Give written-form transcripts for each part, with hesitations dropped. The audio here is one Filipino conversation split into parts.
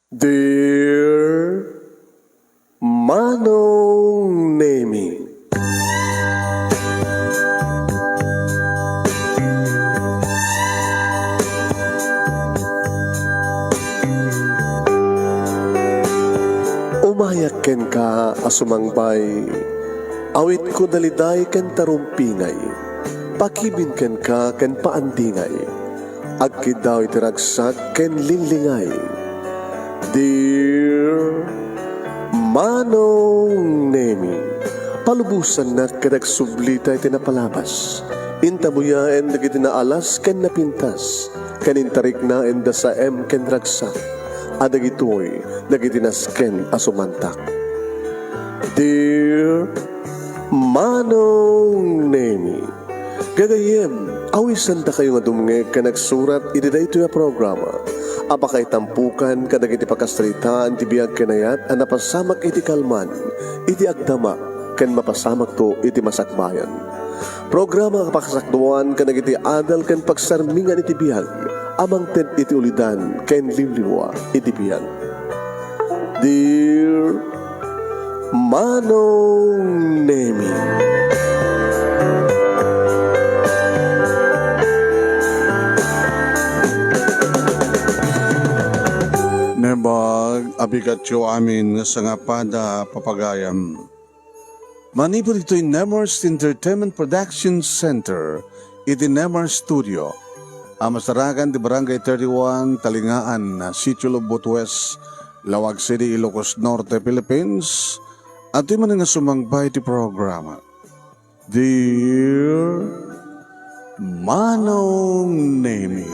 Dear Manong Nemi, umayak ken ka asumangbay, awit ko daliday ken tarumpingay, pakibin ken ka ken paandingay, agkid daw itiragsak ken linlingay. Dear Manong Nemi, palubusan na kadagsublita iti napalabas. Intabuyaen dagiti naalas ken napintas, kanintarik na enda sa ken ragsak. Adagitoy dagiti nasken asumantak. Dear Manong Nemi, gagayem, awisan ta kayo nga dumngeg ka nagsurat iti daytoy a programa. Apakay tampukan kadagiti pakastritaan ti biag kenayat a napasamak iti kalman, iti agdama ken mapasamak to iti masakbayan. Programa kapakasakduan kadagiti adal ken pagsarmingan iti biag, amang ted iti ulidan ken limliwa iti biag. Dear Manong Nemi, Nebag, abigatyo amin sa nga pada papagayam. Manipod ito'y Nemers Entertainment Production Center, iti Nemers Studio. Amasarakan di Barangay 31, Talingaan, Sitio Lobot West, Lawag City, Ilocos Norte, Philippines. At ito man nga sumangbay ti programa. Dear Manong Nemi,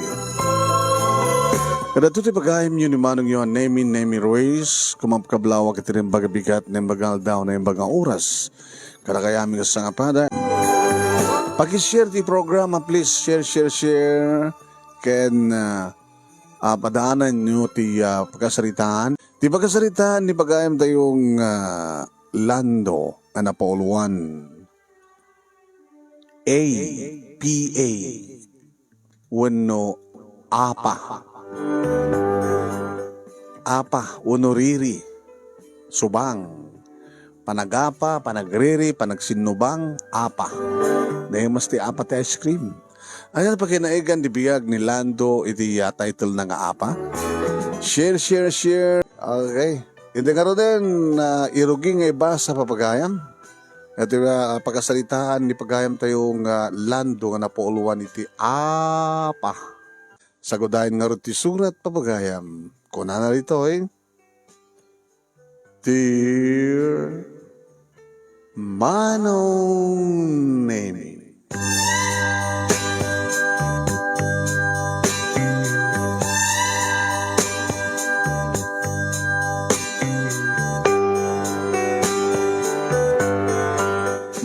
kada ito ti pagayam nyo ni Manong yun, Nemi Ruiz, kumapkablawa kiti rin bagabigat ng bagal daw na yung bagang oras. Kada kayami ka sa nga pada. Pag-share ti programa, please, share. Ken padaanan nyo ti pagkasaritaan. Ti pagkasaritaan ni pagayam tayong Lando, Anapauluan. APA. Wano apa. Apa, unuriri, subang, panagapa, panagriri, panagsinubang, apa. Dahil mas ti apa ti ice cream. Ayan pa kinaigan di biyag ni Lando iti title na nga apa. Share. Okay. Hindi nga rin din irugi nga iba sa papagayam. Ito pagkasalitaan ni pagayam tayong Lando nga napauluan iti apa. Sagodahin nga rin ti surat papagayam. Kuna na rito Dear Manong Nemi,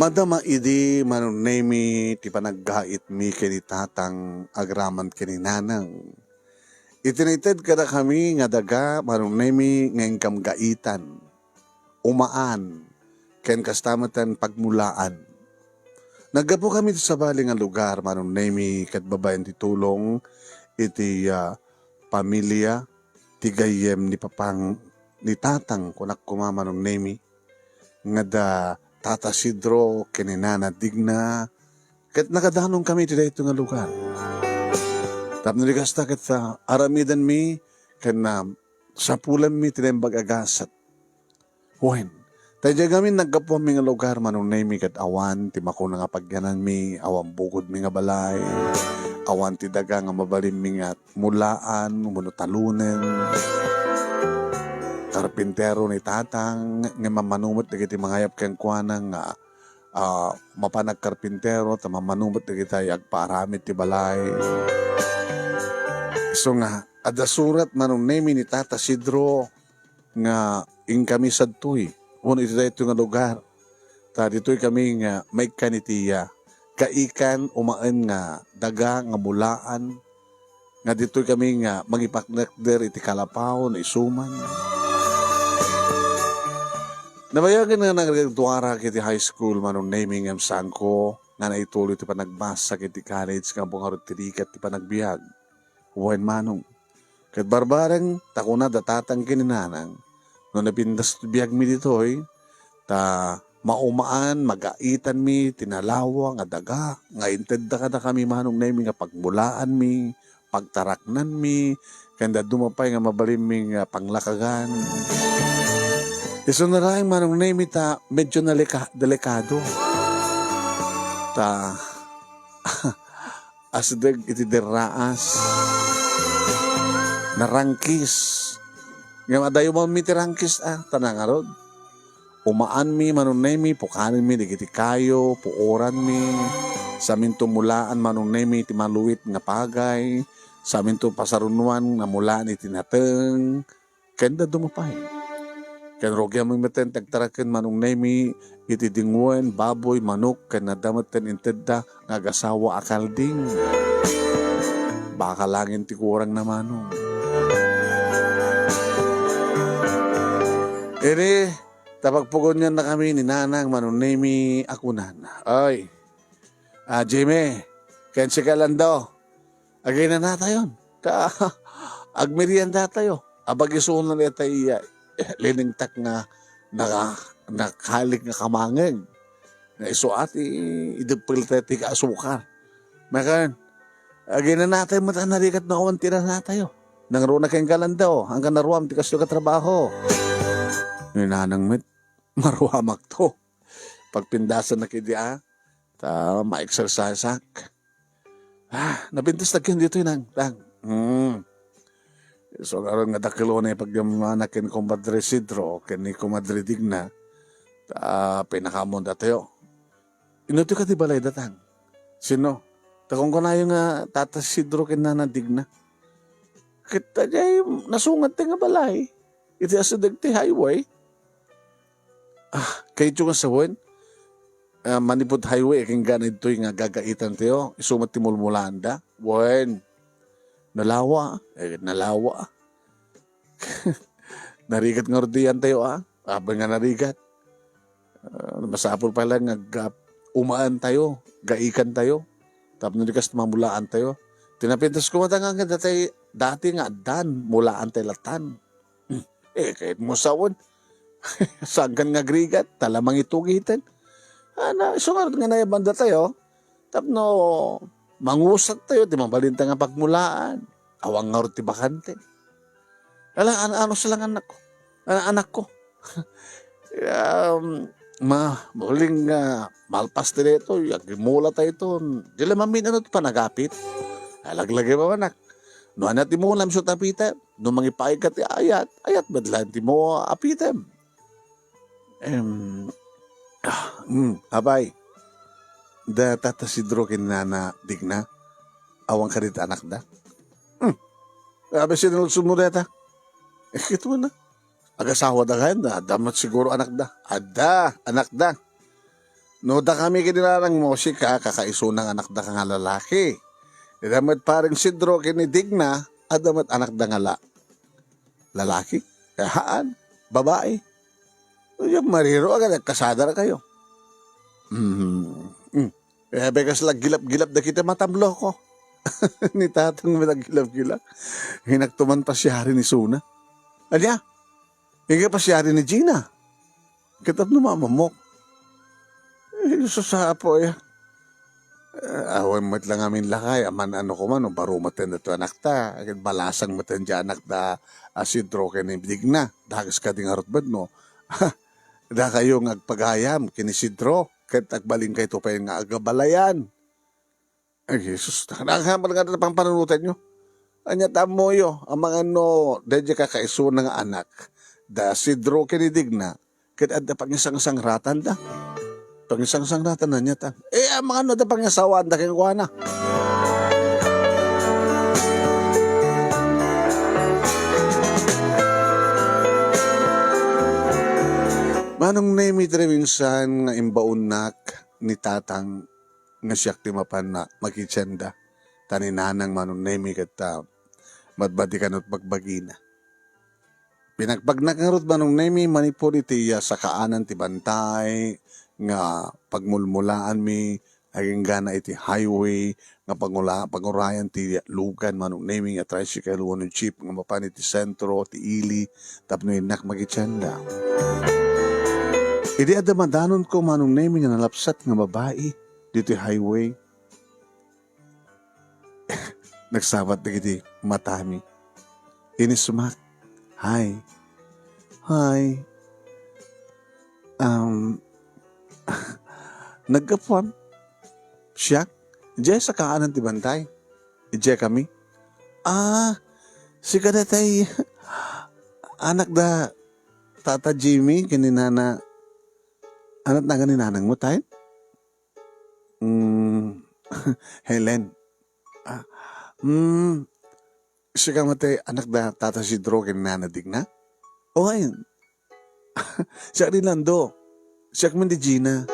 madama idi Manong Nemi ti panaggait mi kini tatang agraman kini nanang. Itinited kada kami nga daga Manong Nemi ngayong kamgaitan, umaan, ken kastamatan pagmulaan. Naggapo kami sa bali nga lugar Manong Nemi kat babayan ti tulong iti pamilya ti gayem ni papang ni tatang kunak kuma Manong Nemi nga da Tata Sidro ken ni Nana Digna ket nakadanong kami ti dayto nga lugar. Tapno di kasta ket aramidan mi ken sapulan mi tinembag agasat. Wen, tayo gamin naggapo mi nga lugar Manong Nemi ket awan ti mako nga pagyanan mi, awan bugod mi nga balay, awan ti daga nga mabalim mi nga mulaan, talunen. Karpintero ni tatang nga mamanumot dagiti mangayap ken kuana nga mapanag karpintero ta mamanumot dagiti agpaaramid ti balay. So nga, ada surat Manong Nemi ni Tata Sidro nga kami sadtoy. Uno ito dito nga lugar. Ta dito'y kami nga may kanitiya. Kaikan umaan nga daga nga mulaan. Nga dito'y kami nga magipaknakder iti kalapaw na isuman. Nabayagan nga nagtuwara kiti high school Manong Nemi nga sangko nga naituloy ti panagbasa kiti college nga bungarot ti rikat ti panagbiag. Wen Manong. Kat barbarang takuna datatang kininanang no napindas biyag mi ditoy ta maumaan magaitan mi tinalawa nga daga nga inted da kada kami manong nami nga pagmulaan mi pagtaraknan mi kanda dumapay nga mabalim mi nga panglakagan. Iso na rin manong nami ta medyo delikado ta asdeg iti deraas narangkis nga madayo mo mi tirangkis tanangarod umaan mi manunay mi pukanin mi digiti kayo puoran mi samin tumulaan manunay mi ti maluwit nga pagay samin to pasarunuan nga mulaan iti nateng kenda dumapay ken rogya mo meten tagtaraken manunay mi iti dingwen baboy manok ken nadameten intedda nga gasawa akalding baka langin ti kurang na manong. Ere, tapagpugon niyan na kami ni Nanang manunemi akunan. Ay, Jimmy, kensi ka lang daw. Agay na tayo. Agmerienda tayo. Abagisunan na tayo liningtak nga nakalik nga kamangeng. Na isuati, idagpilteti ka asukar. Makan, agay na tayo matanarikat na kawantiran na tayo. Nangro na kayong kalandaw, hanggang naruam, tikas yung katrabaho. Nanang met, maruhamak to. Pagpindasan na kidia, ma-exercise ak. Napintas na kin dito yun, tang. So, karoon nga dakilo na pagdamanak kin Comadre Sidro, kin ni Comadre Digna, pinakamon datayo. Inuto ka di balay datang? Sino? Takong ko na yung Tata Sidro kin Nana Digna. Kita jay nasungat nga balay. Iti asadag ti highway. Kaya ito nga sa buwan, manipod highway, king ganit ito yung gagaitan tayo, isumat ti mulmulaan da. Buwan, nalawa. Narigat nga rodiyan tayo abang nga narigat. Masapol pa lang, umaan tayo, gaikan tayo, tapos narikas mamulaan tayo. Tinapintas ko matanga nga dati nga dan, mulaan tayo latan. Kahit mo sawon, saggan nga grigat, talamang itugitan. Sungarad nga na banda tayo, tapno mangusat tayo, di mabalinta nga pagmulaan. Awang nga ti bakante. Ano silang anak ko? Anak ko. Muling malpas nila ito, yagimula tayo ito. Di lamamin ano ito panagapit. Alaglagay ba anak? No anat mo lam siya tapitan. No mangipay ka ti ayat badlan ti mo apitem. Abay. Da Tata Sidro kin Nana Digna. Awang karit anak da. Abay sinulsun mo deta. Kito mo na. Agasawa da kayan da. Damat siguro anak da. Anak da. No da kami kinilarang mo si kakaiso ng anak da kang lalaki. Damat parang Sidro kini Digna, damat anak da nga lalaki, haan, babae. Yung mariro agad, kasada na kayo. Bekas lang gilap-gilap na kita matamlo ko. Ni tatang malagilap-gilap. Hinagtuman pa siya ni Suna. Alya, hingga pa siya ni Gina. Kitap numamamok. Susapo awan mat lang amin lakay, aman ano ko man, baro maten na to anak ta, balasang maten dyan anak da Sidro kini Digna, dagas ka ding harot bad no, da kayo ngagpagayam kini Sidro, kahit agbaling kayo to pa yung agabalayan. Ay Jesus, nakakamal nga na pang panunutan nyo. Anya tamo yo, ang mga no, dedya kakaiso ng anak, da Sidro kini Digna, kahit adda pang isang ratan da. Pangisang-sang natin na niya. Ang mga ano da pangisawaan da kaya kuha na. Manong naimitre minsan nga imbaunak ni tatang nga siyak timapan na makitsenda. Taninanang manong naimi kat madbadikan at magbagina. Pinagpagnak nga rot manong naimi manipulitiya sa kaanan ti bantay nga pagmulmulaan mi Aging gana iti highway nga pangurayan ti lugan manong naming a tricycle wano jeep nga mapan iti sentro ti ili tapno inak magitsenda. Idi adamadanon ko manong naming nga nalapsat nga babae dito highway. Nagsabat na kiti matami. Inisumak. Hi. Hi. Nagkapuan. Siya. Diyan sa kaanan ti bantay. Diyan kami. Si kadatay anak da Tata Jimmy kininana anak na ganinanang mo tayo? Helen. Siya ka matay anak da Tata Sidro kininanadig na? O ayun. Siya rin lando. Siya man di Gina.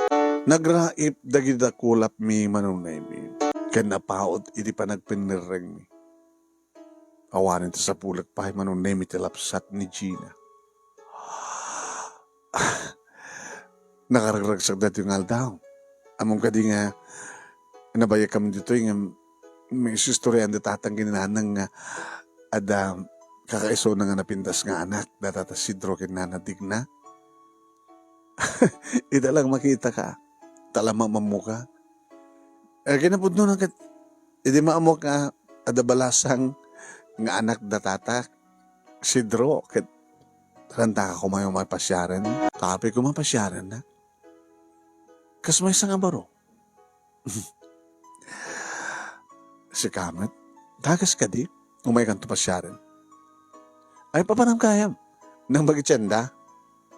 Nagraip dagid da kulap mi manunay mi. Ken napaot iti pa nagpinireng mi. Awanin ta sa pulak pa manunay mi tilapsat ni Gina. Nakaragragsak dati yung aldaw. Among kadi nga nabaya kami dito yung may istorya ang datatang ginanang nga ada kakaiso na nga napintas nga anak datata Sidro kinanadig na. Ita lang makita ka. Talama mamuka. Kinapod nun ang hindi maamok nga adabalasang nga anak datata Sidro. Taranta ka kumayo mapasyaran. Kapi ko mapasyaran na. Kas may isang abaro. Si Kamet. Tagas ka di. Umay kang tupasyaran. Ay papanam kayam. Nang magitsenda.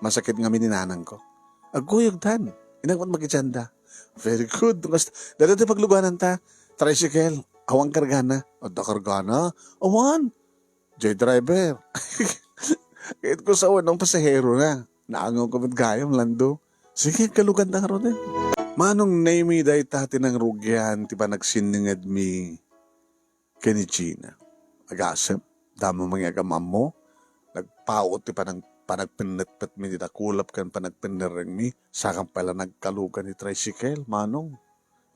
Masakit nga mininanang ko. Agkuyog tan. Inagmat magitsenda. Very good. Dati pagluganan ta. Tricycle. Awang kargana. O da kargana. Awan. Joy driver. Kahit ko sa unang pasahero na. Naangaw ko gayam lando. Sige, kalugan na karoon eh. Manong naimi dahi tati ng rugyan. Ti pa nagsiningad mi. Kani Gina. Agasem. Damo mga agamam mo. Nagpaot ti pa ng panagpinatpat mi dita kulap kan panagpinareng mi. Sakang pala nagkalugan ni tricycle. Manong.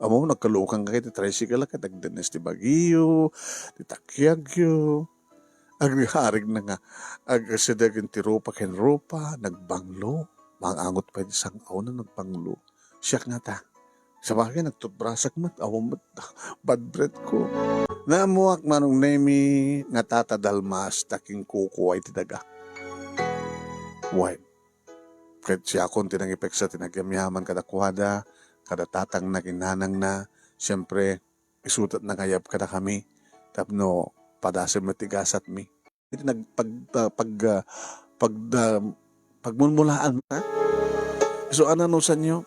Amo, nagkalukan ka ti tricycle. Katagdanes ti Baguio. Ti Takyagyo. Agharig na nga. Agasidagan ti rupa ken rupa. Nagbanglo. Mangangot pa di sang aw na nagbanglo. Siyak nga ta. Sa bagay nagtutbrasak mat. Awang mat. Bad breath ko. Naamuak manong nemi nga tata dalmas taking kuko ay tidaga. Why? Kahit siya akong tinangipek sa tinagyamyaman kadakwada, kada tatang naginanang na, siyempre, isutat na kayap kada kami, tapno, padasim matigasat mi. Ito pagmulmulaan ha? So, ananusan nyo?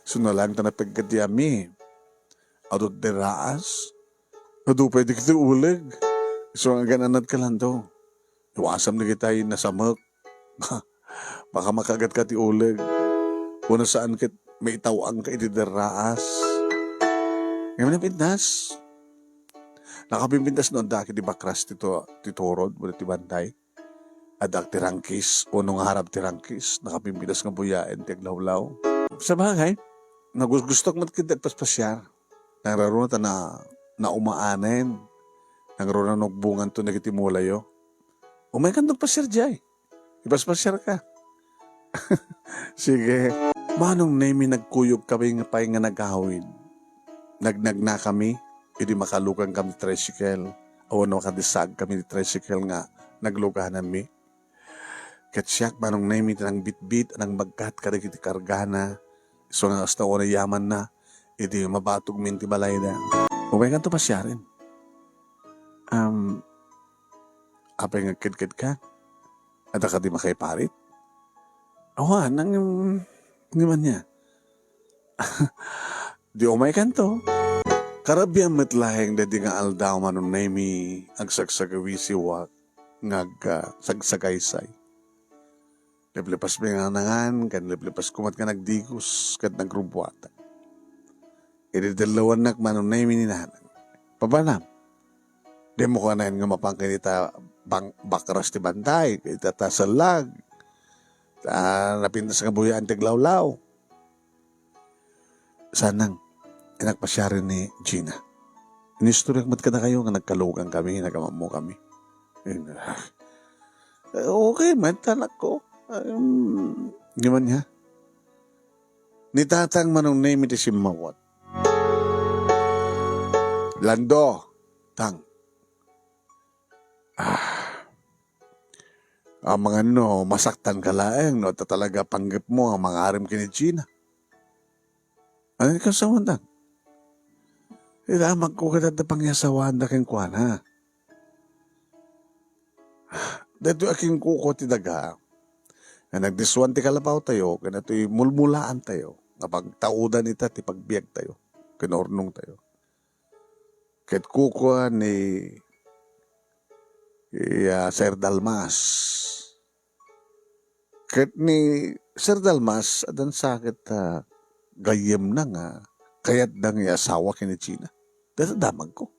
So, nalang ta na pagkadyami. Adot deraas. Ado pwede kita ulig. So, ang gananat ka lang to. Iwasam na kita yung nasamak. Baka makagat ka ti ulig. Kung saan kit may itawang ka itideraas. Ngayon na pintas. Nakapimpintas noon daki di bakras titorod. Muna ti bantay. Adak tirangkis. O nung harap tirangkis. Nakapimpintas nga buyain. Tiaglawlaw. Sa bagay. Nagustok mat kita paspasyar. Nangraro na umaanen. Nangraro na nagbungan to nagitimulayo. Umay ka nagpasyar jay. Ipaspasyar ka. Sige. Manong nemi nagkuyog kami nga pa'y nga naghawid. Nagnag na kami. Hindi makalukan kami tricycle. O makadisag kami tricycle nga nagluganan mi. Katsyak manong nemi tinang bitbit anang magkat kadagiti kargana. So nga hasta o na yaman na. Hindi mabatog minti balay na. Umay ka to pasyarin. Apay nga kid ka? At ka di makaiparit? Awa, nang naman niya. Di umay kanto. Karabyan matlaheng dadi nga aldaw manong naimi agsagsagawisiwak ngag sagsagaysay. Liplipas may nga nangan, kan liplipas kumat ka nagdigos, kat nagrumbuatan. Ididalawan nak manong naimi ni nanang. Pabanam. Di mo ka na nga mapangkin ita bakras ti bantay, ita tasalag. Napintas nga buya antig lawlaw. Sanang, inagpasya rin ni Gina. Inistoryak mat ka na kayo nga nagkalugan kami, nagamamo kami. Okay, man, tanak ko. Gimana niya? Ni tatang manong name iti si Mawat. Lando, tang. Ang mga masaktan ka laeng, no, talaga panggap mo ang mga arim kini Gina. Ano ka sa wandang? Ilamag ko ka na pangyasawan na keng kwan, ha? Dito aking kuko ti daga, na nagdiswan ti kalapaw tayo, kaya ito'y mulmulaan tayo, na pagtaudan ita ti pagbiag tayo, kinurnong tayo. Kahit kuko ni Sir Dalmas, kahit ni Sir Dalmas, adan sakit gayem na nga, kaya't dang asawa kini Gina. Dito damag ko.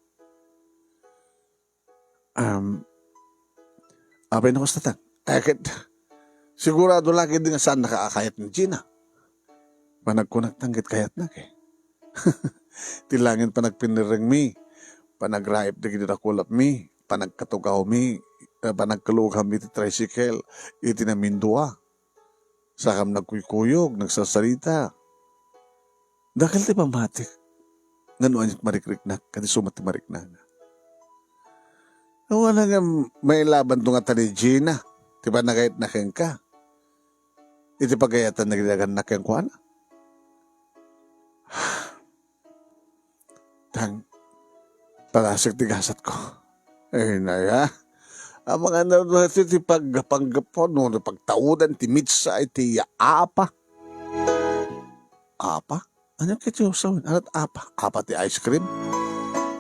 Abay na ko sa tang. Sigurado lagi din nga saan nakaakayat ni Gina. Panagkunagtanggit kayat na kay. Tilangin pa nagpinireng mi. Panagraip na ginirakulap mi. Panagkatugaw mi. Panagkalugam mi ti tricycle. Iti na mindua. Sakam nagkuykuyog, nagsasalita. Dakal ti pamatik. Nganuan yung marikrik na. Kani sumat ti marikna na. Wala nga may laban to nga tani Gina. Di ba nagayat na keng ka? Iti pagayatan nagdagan na keng kuana. Tang, palasik tigasat ko. Eh na ya. Ang mga naruto iti pagpanggap po, no, pagtaudan, ti mitsa, iti apa. Apa? Ano kaya sa anot apa? Apa ti ice cream?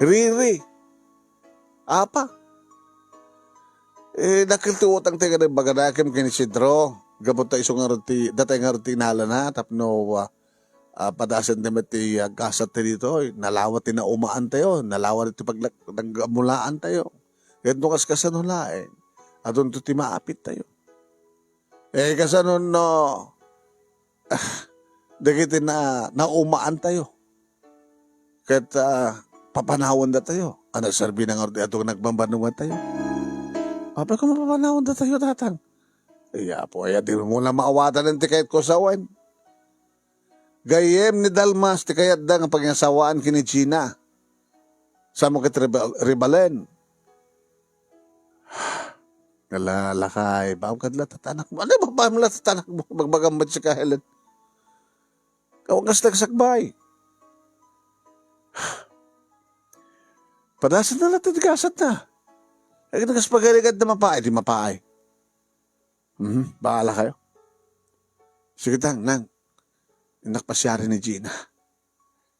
Riri. Apa? Nakiltuotang tayo ng bagadakim kini Sidro. Gabot tayo isong arti, datay nga arti nala na, tapno padasan naman ti gasat tayo dito. Nalawat ti na umaan tayo, nalawat ti pagmulaan tayo. Kaya nung kaskasan nula adon to ti maapit tayo. Kasanon no, dagiti na umaan tayo. Kaya papanawan na tayo. Ano sarbi ng arti atong nagbambanuan tayo. Apa ko mapapanahon na tayo tatang? Iya po, di mo na maawatan ng tikayat ko sawan. Gayem ni Dalmas, tikayat da nga pagyasawaan kini Gina. Sa mo kit ribalen. Nalalakay, baam kadla tatanak mo. Ano ba baam la tatanak mo? Magbagamad si Kahelan. Kawagas nagsakbay. Padasan na lang titigasat na. Ay, nagkaspagaligad na mapaay, di mapaay. Bahala kayo. Sige tang, nang. Inakpasyari ni Gina.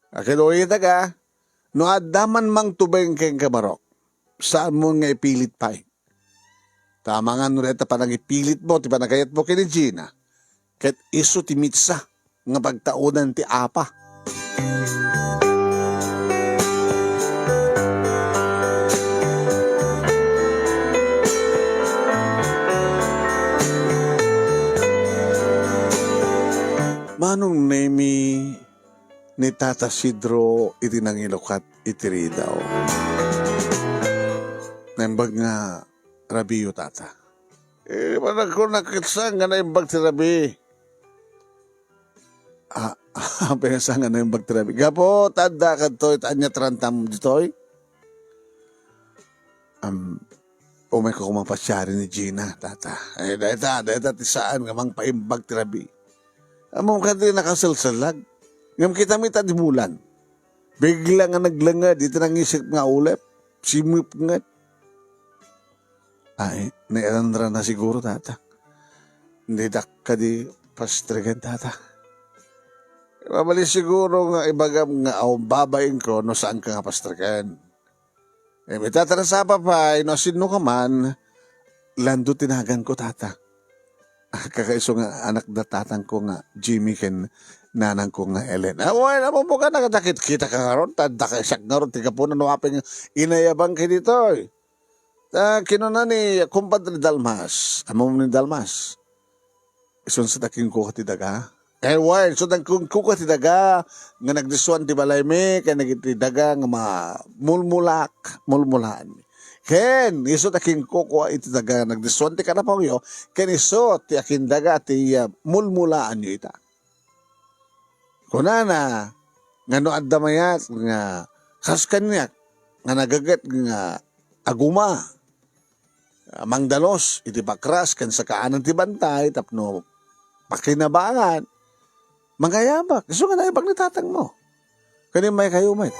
Akinuwi taga, no adaman mang tubeng keng kabarok, saan mo nga ipilit pa Tama nga no reta pa nang ipilit mo, ti panagayat mo kini Gina. Ket iso ti mitsa, nga pagtaunan ti apa. Manong nemi ni Tata Sidro iti nangilukat iti ridaw. Naimbag nga Rabiyo tata. Parang ko nakitsa nga naimbag ti Rabi. Pinasa nga naimbag ti Rabi. Gapo, tanda ka to, itanya trantam ditoy. Umay ko kumapasyari ni Gina, tata. Dahita ti saan nga mang paimbag ti Rabi. Among ka din nakasalsalag. Ngam kita mita di bulan. Bigla nga naglangad, ito nang isip nga ulep. Simip nga. Ay, nairandra na siguro, tata. Hindi ka di pastrigan, tata. Mabali siguro nga ibagam nga babayin ko no saan ka nga pastrigan. May tata na sa papay, no sino ka man, lando tinagan ko, tata. Kakaiso nga anak na tatang ko nga Jimmy ken nanang ko nga Ellen. Away na mo ka nakadakit kita ka nga ron. Tanda ka siyak nga ron. Tiga po na nuwaping inayabang ka dito. Kinuna ni kumpadre Dalmas. Amo ni Dalmas. Ison sa taking ko katidaga. Eh, why? So, kung kuko ti daga, nga nagdisuan ti balay mi, kaya nagiti daga nga mulmulaan mi. Ken, iso aking kuko iti daga nagdisuan ti kanapaw yo, ken iso ti aking daga ti mulmulaan yo ita. Kunana, nga no addamayat nga kaskanyak, nga nagagat nga aguma, mangdalos, iti bakras, kan sa kaanan ti bantay, tapno pakinabangan, mangayabak. Gusto nga na ibang nitatang mo. Kani may kayo, may.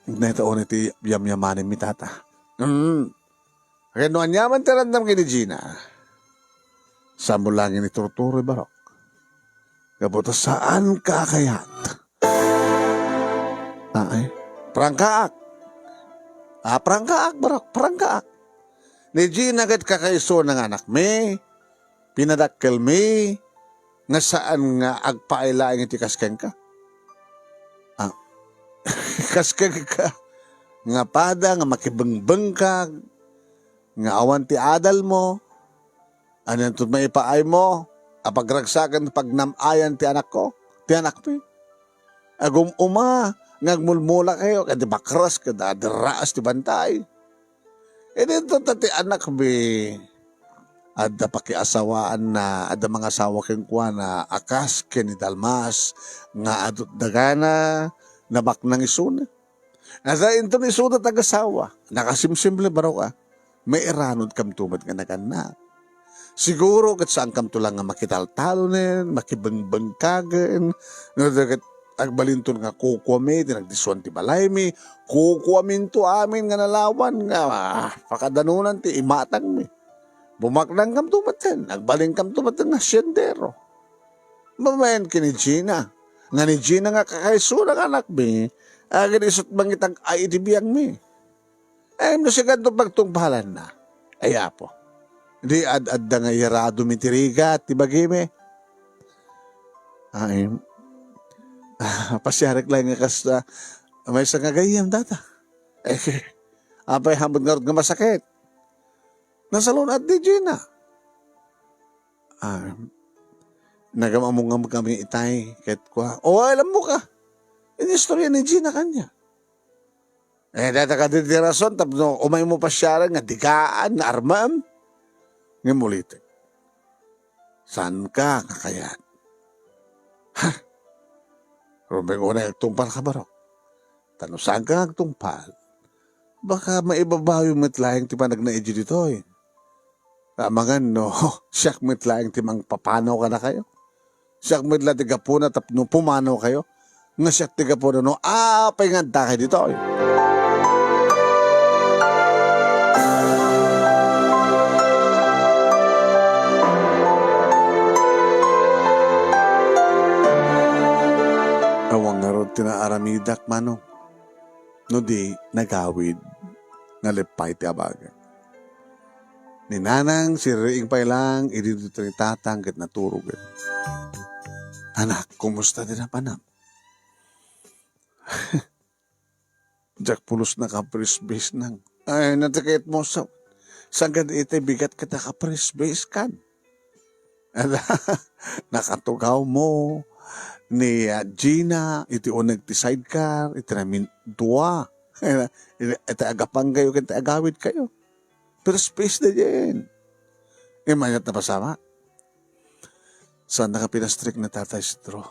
Netaon iti yamyamanin mi tata. Kaya no anyaman tirandam kini Gina, sa mulangin ni Torturo Barok. Kabuto saan ka kayat? Ay, prangkaak. Prangkaak, Barok, prangkaak. Ni Gina kat kakaiso ng anak mi, pinadakkel mi, nga saan nga agpailaing iti kasken ka. Kasken ka, nga pada, nga makibengbeng ka, nga awan ti adal mo, anan ito may ipaay mo, apagragsakan pagnamayan ti anak ko, ti anak mi. Agum ngagmulmula kayo, kadi bakras, kada deraas ti bantay. E dito ti anak mi, ada pakiasawaan na, ada mga asawa ken kwa na akas ken ni Dalmas, nga adot dagana, nabak ng isuna. Nasa ito ni isuna tagasawa, nakasimsimple baro ka, may iranod kam tumad nga naganak. Siguro kat saan kam tulang nga makitaltalonin, makibengbeng kagen, nadagat agbalinton nga kukwami, tinagdisuan ti balay mi, kukwamin to amin nga nalawan nga, pakadanunan ti imatang mi. Bumaknang kam tumaten, agbaling kam tumaten nga siyendero. Mamayan kini Gina, nga ni Gina nga kakaiso ng anak mi, agad isot bangitang ay itibiyang mi. Ay, no siya ganito pagtungpalan na. Ay, apo. Di ad-adda nga yarado mitiriga at tibagi mi. Ay, pasyarik lang nga kas may sa ngagayam data. Apay hambod nga nga masakit. Nasalon at di Gina. Nagamamong kami itay, kahit kwa. Alam mo ka. Yung istorya ni Gina kanya. Data ka din rason, tapos umay mo pa siya nga digaan, nga armam. Nga mulitin. Saan ka kakayat? Rumeng una nagtumpal ka barok. Tanong saan ka nagtumpal? Baka maibabaw yung mitlayang ti pa nagnaidyo dito eh. Mangan no, siyak mitlayang ti mang papanaw ka na kayo. Siyak mitla tiga po na tapno pumanaw kayo. Nga siyak tiga po na no, panganda kayo dito eh. Awang nga ron tinaaramidak manong. No di nagawid nga lepay ti abaga. Ni nanang si Riing Pailang idito ni tatang ket naturog. Anak, kumusta din na panam? Jack pulos na ka-press-base nang. Ay, natikit mo sa sagad ite bigat kita ka-press-base kan. Nakatugaw mo ni Gina, iti unag ti sidecar, iti namin dua. Iti agapang kayo, iti agawid kayo. Pero space na yan. Imayat na pasama. Saan nakapinastrik na tatay si Tro?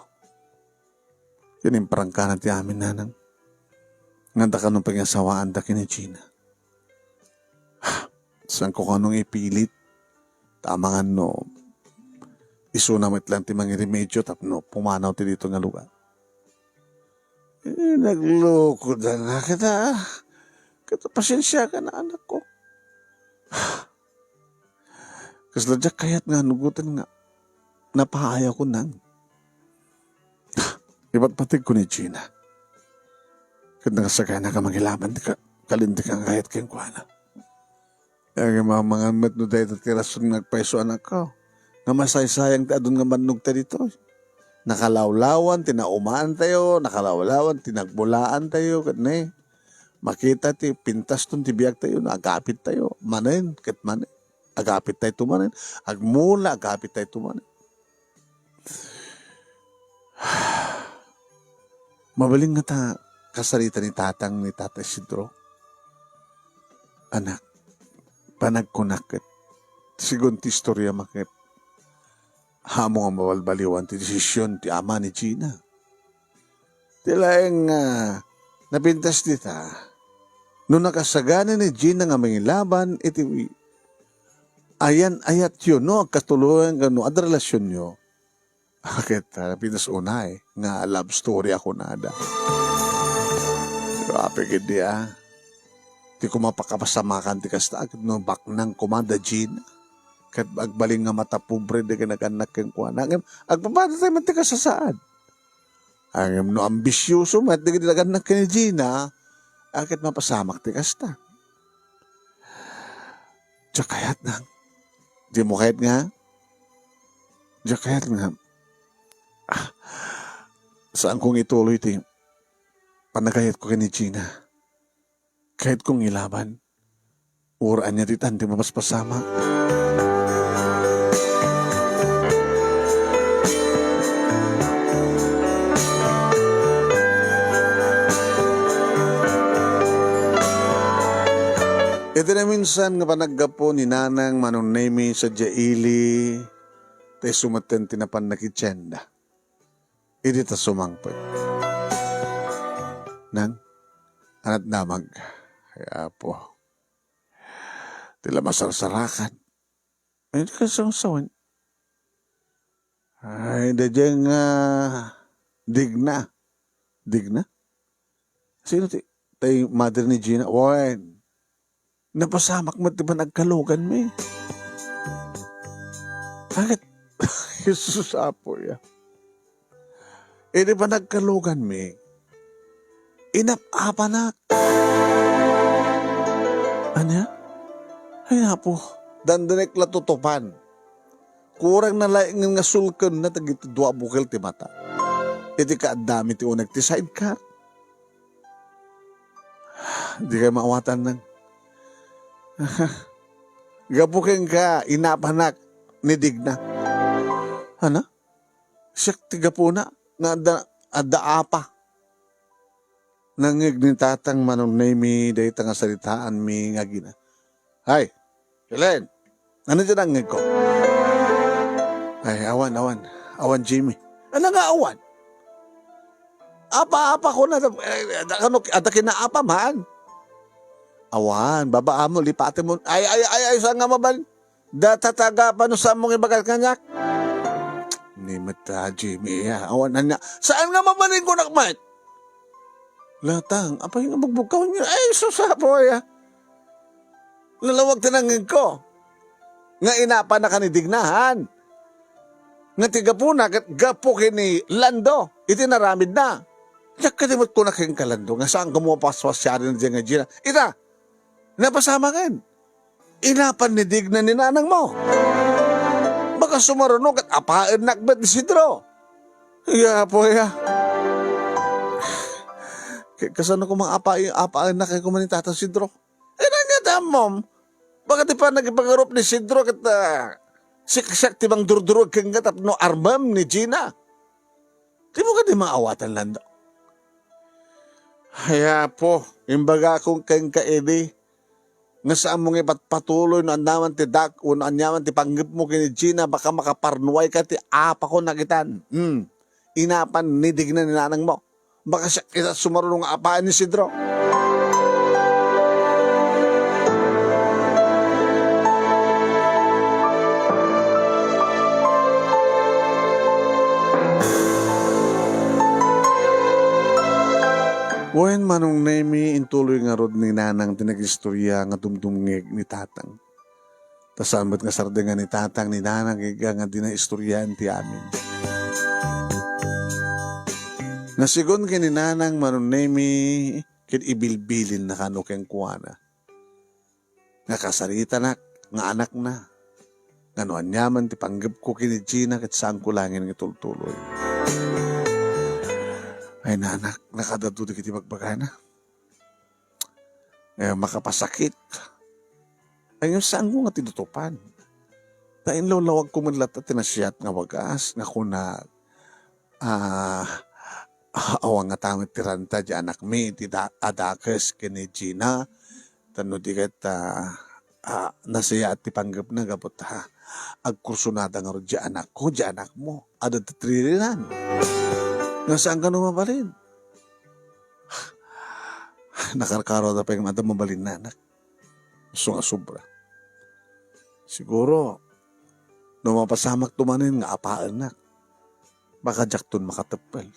Yan yung parangkanan ti amin nanang. Nganda ka nung pangyasawaan da kini Gina. Saan ko kanong ipilit? Tama nga no. Isunamit lang ti mga remedyo tapno pumanaw ti dito nga lugar. Nagloko na nga kita. Kata pasensya ka na anak ko. Kasladyak kayat nga nugutan nga. Napahaya ko nang. Iba't patig ko ni Gina. Kaya nakasagay na ka mangilaban, kalindi kang kahit kayong kuwana. Kaya mga mat no dahil tirason nagpaiso anak ko. Nga masaysayang adun nga manog ta dito. Nakalawlawan, tinaumaan tayo, nakalawlawan, tinagbulaan tayo, kanay. Makita ti, pintas ton tibiyag tayo, agapit tayo, manen, ket manen. Agapit tayo tumanen, agmula, agapit tayo tumanen. Mabaling nga ta kasarita ni tatang ni Tatay Isidro. Anak, panagkunakit. Sigun ti istorya makit. Hamo nga mawalbaliwan ti desisyon ti ama ni Gina. Tilaeng napintas dita. Nung nakasagana ni Gina nga mangilaban, iti ayan ayat yun, no? Katuluyan gano, ad relasyon nyo. Akit, napintas unay, nga love story ako nada. Grabe gindi Ti ko mapakapasamakan ti kasta, no, baknang kumanda Gina. Kat agbaling nga mata pobre, di ka naganak kang kuwan. Agpapata tayo man ti kasasaad. Ang no ambisyoso, mat di ka naganak ka ni Gina, akit mapasamak ti kasta. Diyak kayat nga. Di mo kayat nga. Diyak kayat nga. Saan kong ituloy ti panagayat ko kay ni Gina. Kahit kong ilaban, uraan niya titan, di mapaspasama. Ito na minsan nga panaggapo ni Nanang Manunemi sa Jaili, tayo sumaten tinapan na kitsyenda. Iti ta sumangpet. Nang, anat namag. Kaya po, tila masarsarakan. Ay, di ka sawan. Ay, dadyang digna. Digna? Sino ti? Tay mother ni Gina? Owen. Napasamak mo, di ba nagkalugan mo eh? Bakit? Jesus apo ya. Eh, di ba nagkalugan mo eh? Inap-apa na. Anya? Ay na po, dandanek latutupan. Kurang na laing nga sulkan na tagiti dua bukil ti mata. Iti kaadami ti unag ti sidecar. Di kayo maawatan ng gabuking ka, inapanak, ni Digna. Ano? Siyak ti gapuna, nga ada apa. Nangig ni tatang Manunemi day nga salitaan mi nga gina. Hay, Helen, ano dyan ang ngig ko? Ay, awan, Jimmy. Ano nga awan? Apa ko na, ada kinaapa man. Awan, babaan mo, lipatin mo. Ay, saan nga maban? Datataga pa no sa mong ibagal kanyak? Ni mata, Jimmy, awan na niya. Saan nga mabaling ko nakmat? Latang, apa yung bugbugkaw niya? Ay, susapo ya. Lalawag tinangin ko. Nga inapa na kanidignahan. Nga tigapo na, gapo kini Lando. Itinaramid na. Yakadimot ko na kayong kalando. Nga saan kumupaswas siya rin dyan nga Gina. Ita, napasama kan. Inapan ni Digna ni nanang mo. Baka sumarunong at apaan nakbat ni Sidro. Ya po ya. Kasano ko mga apaan na kayo kumanin Tata Sidro? Eh, nangyatam mom. Bakit pa nagipagarup ni Sidro kat siksak tibang durdurog kang gatap no armam ni Gina? Di mo ka di maawatan Lando? Haya po, imbaga akong kang kaedi. Nga saan mong ipatpatuloy no andaman ti dak o no anyaman ti panggip mo kini Gina baka makaparnuay ka ti apa ko nakitan. Inapan nidig na ni nanang mo. Baka siya kita sumarunong apaan ni Sidro. Wen Manunemi intuloy nga rod ni nanang tinag-istorya nga dumdumngeg ni tatang. Tasambat nga sardengan ni tatang ni nanang iga nga dinaistoryahan ti amin. Nasigon kini nanang Manunemi kin ibilbilin na kano keng kuwana. Nga kasarita nak, nga anak na. Nga no anyaman ti panggap ko kini Gina kat saan ko langin nga tultuloy. Ay nanak, nakadado di kiti magbagana. Makapasakit. Ay yung saan ko nga tinutupan. Tainlaw lawag ko man lata tinasiyat nga wagas nga kuna ah awang nga tamit tiranta di anak mi ti adakes kini Gina tano di kat nasaya at ti panggap na gabot ha agkursunada nga ro di anak ko di anak mo ada titririnan nga saan ka numabalin nakarkaro na pa yung madam mabalin na anak so nga sobra siguro no mapasamak tumanin nga apaan na baka jakton makatepel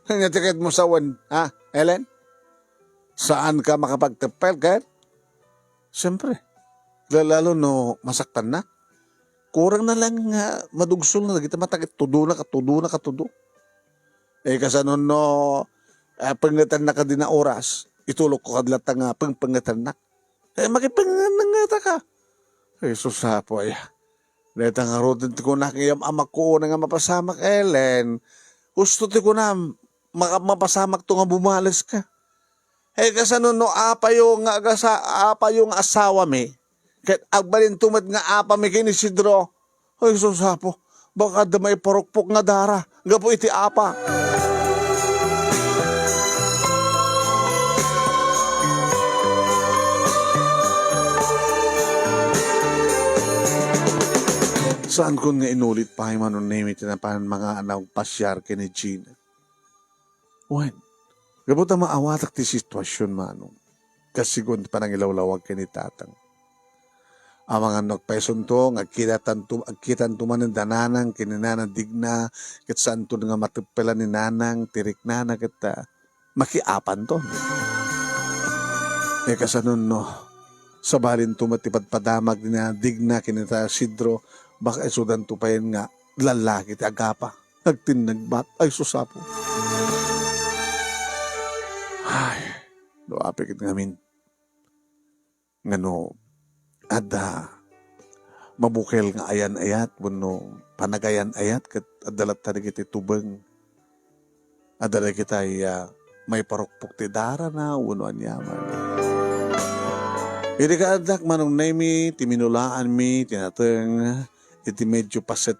nga tiket mo sa wan ha Ellen saan ka makapagtepel kan siyempre lalo no masaktan na kurang na lang nga madugsol na kita matakit tudo na katudo kasanon no pangatan na ka din na oras itulog ko kadlata nga pangpangatan na makipangatan ka Jesus po ay dahil nga rotin ko na kayam amak ko na nga mapasamak Ellen gusto ti ko na mapasamak to nga bumalas ka kasanon no apa yung asawa mi kahit agbalin tumad nga apa mi kini Sidro ay susapo baka damay parukpok nga dara gapo iti apa saan ko nga inulit pa yung manunimit na paano mga anak pasyar kini Gina wen gabot ang maawatak ti sitwasyon manong kasi kung panangilawlawag kini tatang ang mga nagpeson to, agkitan tuman ng dananang, kininanang digna, kat saan to nga matipelan ni nanang, tirik na kat makiapan to. Kasanon no, sabalin to matipad-padamag na digna, kinita Sidro, baka isudan to pa yun nga, lalaki ti agapa, nagtinagbat, ay susapo. Ay, doapikit ngamin. Ngano, ada mabukel nga ayan-ayat buno panagayan-ayat ket adalat tadi kiti tubeng adala kita may parukpok ti dara na uno anyaman iti kaadak manong nemi ti minulaan mi tinateng iti medyo paset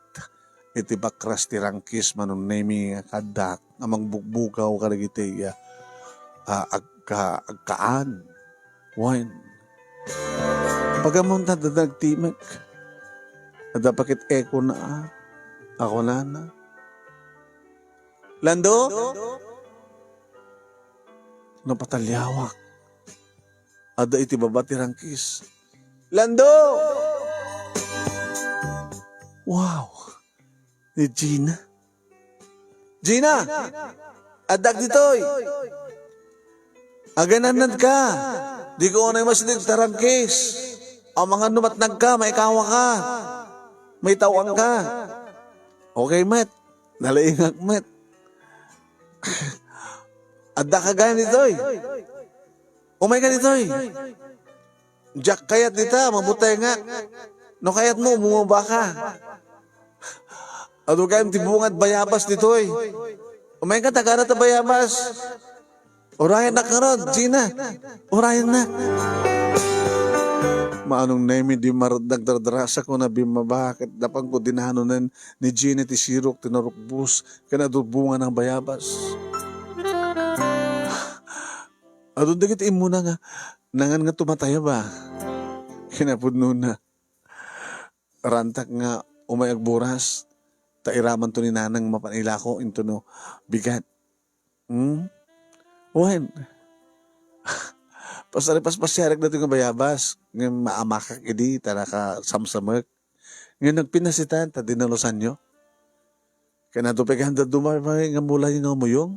iti bakras ti rangkis manong nemi kadak amang bukbukaw kadagiti agkaan wine pagamunta dadagtimek, adapakit eko na ako na. Lando? Napatalyawak. Ada iti babati rangkis. Lando! Wow! Ni Gina. Gina! Adak ditoy! Agananad ka! Di ko na masilig tarangkis. Ang mga numatnag ka, may kawa ka. May tawang ka. Okay, Met. Nalaingak, Met. Adda ka gaya nitoy. Umay ka nitoy. Jack kayat dita, mabutay nga. No kayat mo, bumaba ka. Ado kayang tibungad bayabas nitoy. Umay ka, tagara ta bayabas. Orayan na karod, Gina. Orayan na. Maanong nemi di nagdardarasa ko na bimabakit dapang ko dinahanunan ni Gina ti sirok tinarukbus kanadubungan ng bayabas. Adun dagit imuna nga nangan nga tumataya ba? Kinapudno na rantak nga umayag buras tairaman to ni nanang mapanila ko into no bigat. Wen. Pasaripas pasyarak na ito nga bayabas. Ngayon maamakak idi, taraka samsamak. Ngayon nagpinasitan, ta dinalusan nyo. Kaya natupikahan da dumay nga mula yung nga muyong.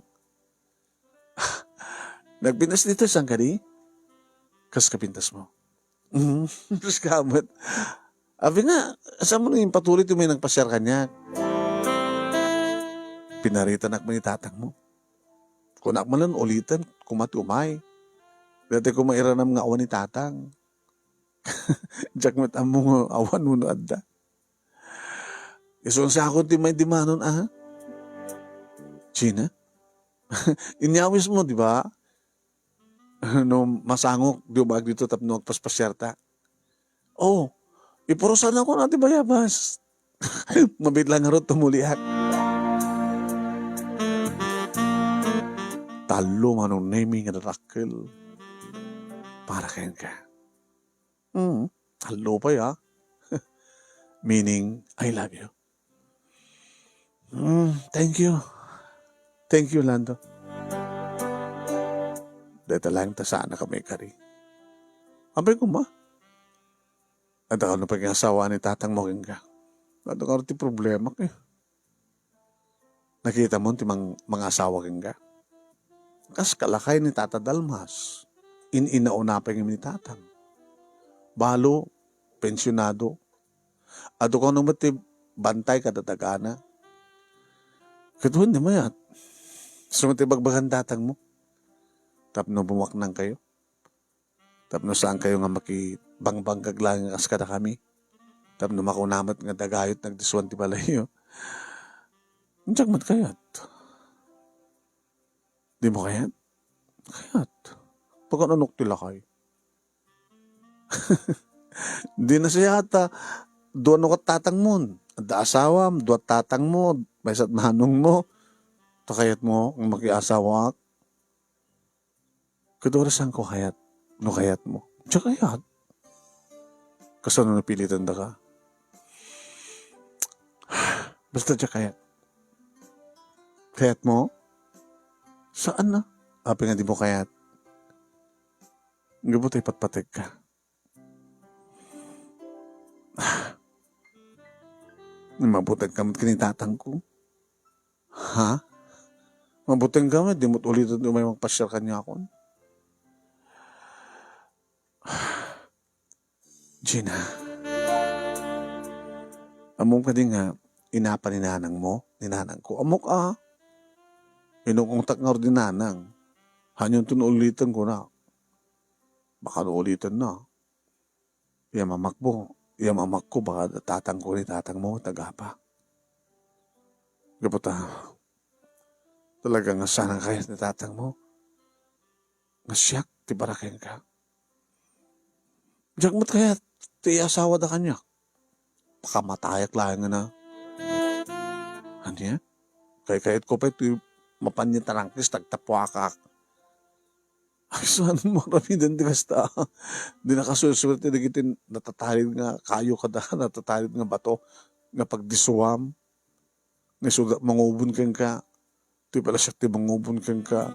Nagpinas dito, saan ka di? Kas kapintas mo. Kas kamat. Abi nga, saan mo yung patuloy ito may nagpasyar kanya? Pinaritan akman ni tatang mo. Kung akman ulitan, kumati umay. Dati ko mairanam nga awan ni tatang. Jack met among awan mo no adda. Isun sa ako ti may dimanon Gina? Inyawis mo, di ba? No masangok, di ba dito tapno magpaspasyarta. Oh, Ipurusan ako natin bayabas. Mabit lang nga ro tumuliak. Talo manong naming nga rakil. Para kayan ka. Talo pa ya. Meaning, I love you. Thank you. Thank you, Lando. Dito lang ta sana kami kari. Abay ko ma. At ako na pag-asawa ni tatang mo ka. At ako ti problema kayo. Nakita mo ti mga asawa ka. Kas kalakay ni Tata Dalmas. Inauna pa yung ni tatang. Balo, pensyonado. At ako nung mati bantay katatagana. Katuhan di mayat. Sumati bagbagan tatang mo. Tapno bumaknang kayo. Tapno saan kayo nga makibang-bang kaglang as kada kami. Tapno makunamat nga dagayot nagdiswan ti balayo. Diyak mat kayat. Di mo kayat? Kayat. Pagkananok tila kayo. Di na siya ata. Doon ako tatang mo. Da asawam, doon tatang mo. Baysat manong mo. Takayat mo ang makiasawa. Kadorasan ko kayat. No kayat mo. Diya kayat. Kasano napilitan da ka? Basta diya kayat. Kayat mo? Saan na? Api nga di mo kayat. Gabot ay patpatig ka. Mabutang kamot kinitatang ko. Ha? Mabutang kamot, di mo't ulitin may magpasyal kanya ako. Gina, among ka din nga, inapa ni nanang mo, ni nanang ko. Amok inukong takngar din nanang. Hanyang tunulitan ko na. Baka nuulitan na. Mamak ko, baka tatang ko ni tatang mo, tagapa. Gapota, talagang sanang kaya ni tatang mo. Nasyak, ti barakin ka. Diyak mo't kaya, ti asawa da kanya. Baka matayak lang nga na. Ano Kaya ko pa ito, mapanya tarangkis, tagtapwakak. Ay, saan mo rami din di basta. Di nakasusulti na gitin, natatalid nga kayo kada, natatalid nga bato, nga pagdisuam. Nasuda, mangubon kang ka. Di pala siya, ti mangubon kang ka.